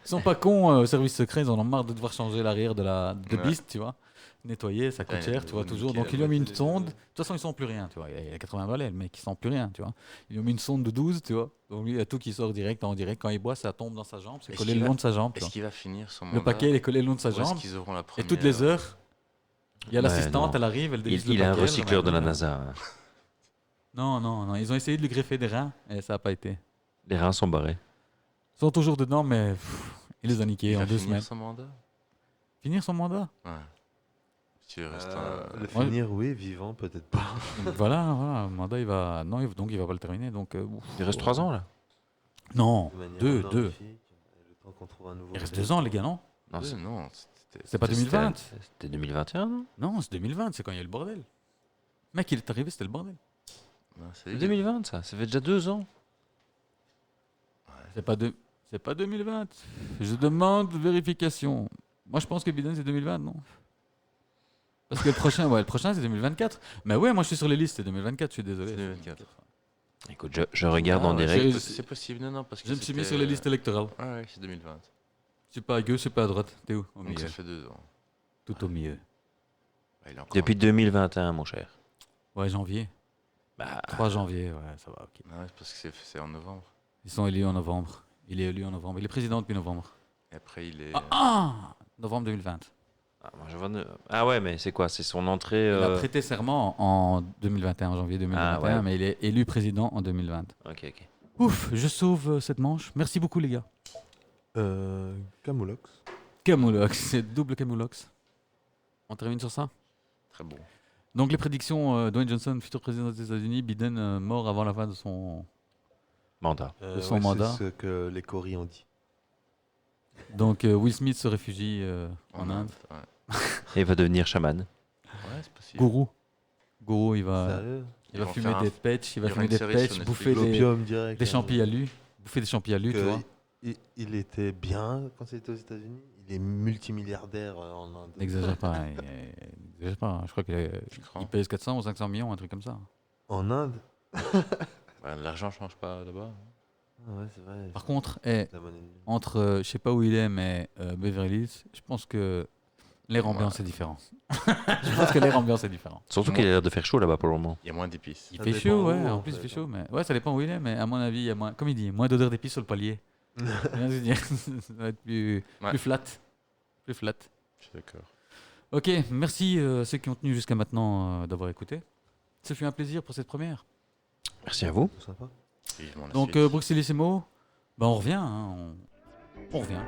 Ils sont pas cons au service secret, ils en ont marre de devoir changer l'arrière de Ouais. Beast, tu vois. Nettoyer, ça coûte Ouais, cher, ils tu vois, vont toujours. niquer Donc la ils lui ont mis une moitié des sonde. deux. De toute façon, ils sont plus rien, tu vois. Il a 80 balais, le mec, ils sont plus rien, tu vois. Ils lui ont mis une sonde de 12, tu vois. Donc lui, il y a tout qui sort direct, en direct. Quand il boit, ça tombe dans sa jambe, c'est Est-ce collé qu'il le va- long de sa jambe. tu Est-ce vois. qu'il va finir son mandat Le paquet, il est collé le long de sa Ou est-ce jambe. qu'ils auront la Et première toutes les heures, il y a Ouais, l'assistante, non. elle arrive, elle délivre Il le a un paquet, recycleur de la ramène. NASA. Hein. Non, ils ont essayé de lui greffer des reins et ça n'a pas été. Les reins sont barrés. Ils sont toujours dedans, mais il les a niqués Il en va 2 finir semaines. son mandat Finir son mandat. Ouais. S'il reste Le Ouais. finir, oui, vivant, peut-être pas. voilà, le mandat, il va. Non, donc il va pas le terminer. Donc, Il reste 3 ans là. Non, De manière deux. honorifique, le temps qu'on trouve un nouveau Il reste président. 2 ans, les gars, non Non, deux, c'est- non, C'est pas 2020. C'était 2021, non Non, c'est 2020, c'est quand il y a eu le bordel. Mec, il est arrivé, c'était le bordel. non, c'est C'est 2020 ça. Ça fait déjà 2 ans. C'est pas 2020. Je demande vérification. Moi, je pense que Biden, c'est 2020, non Parce que le prochain, c'est 2024. Mais ouais, moi, je suis sur les listes, c'est 2024, je suis désolé. C'est 2024. Écoute, je regarde Ah, en ouais, direct. j'ai- C'est possible, non, parce que Je me suis mis c'était- sur les listes électorales. Ouais, ouais, c'est 2020. Je suis pas à gauche, je suis pas à droite. T'es où Au Donc milieu. ça fait 2 ans. Tout au milieu. Ouais, il est encore- Depuis 2021, mon cher. Ouais, janvier. Bah, 3 janvier, ouais, ça va, ok. Ouais, c'est parce que c'est en novembre. Ils sont élus en novembre. Il est élu en novembre. Il est président depuis novembre. Et après, il est. Novembre 2020. Ah, moi, ah ouais, mais c'est quoi? C'est son entrée. Il a prêté serment en 2021, en janvier 2021, ouais. mais il est élu président en 2020. Ok, ok. Ouf, je sauve cette manche. Merci beaucoup, les gars. Camoulox. Camoulox, c'est double Camoulox. On termine sur ça. Très bon. Donc, les prédictions Dwayne Johnson, futur président des États-Unis, Biden mort avant la fin de son. Mandat. De son mandat. C'est ce que les Coris ont dit. Donc, Will Smith se réfugie en Inde. Ouais, Et il va devenir chaman. ouais c'est possible. Gourou, il va Sérieux Il va vont fumer faire des patchs, il va il y aura fumer une des série patchs, sur bouffer Netflix. des L'opium direct. des champis à lui. Bouffer des champis à lui, tu vois. Il était bien quand il était aux États-Unis. Il est multimilliardaire en Inde. N'exagère pas, n'exagère pas. Je crois qu'il Tu crois il pèse 400 ou 500 millions, un truc comme ça. En Inde. Ouais, l'argent change pas là-bas. Ah ouais, c'est vrai. Par contre, C'est la monnaie du monde. entre, je sais pas où il est, mais Beverly Hills, je pense que l'air ambiance est différent. Je pense que l'air ambiance est différent. Surtout Moi- qu'il a l'air de faire chaud là-bas pour le moment. Il y a moins d'épices. Il Ça fait dépend chaud, ouais, où, en en plus il fait, fait chaud, mais ouais, ça dépend où il est, mais à mon avis, il y a moins, comme il dit, moins d'odeur d'épices sur le palier. Tu vois ce que je veux dire. Ça va être plus Ouais. flat. Plus flat. Je suis d'accord. Ok, merci ceux qui ont tenu jusqu'à maintenant d'avoir écouté. Ce fut un plaisir pour cette première. Merci à vous. C'est sympa. Vivement la Donc, suite. Bruxellissimo, bah, on revient. Hein, on revient.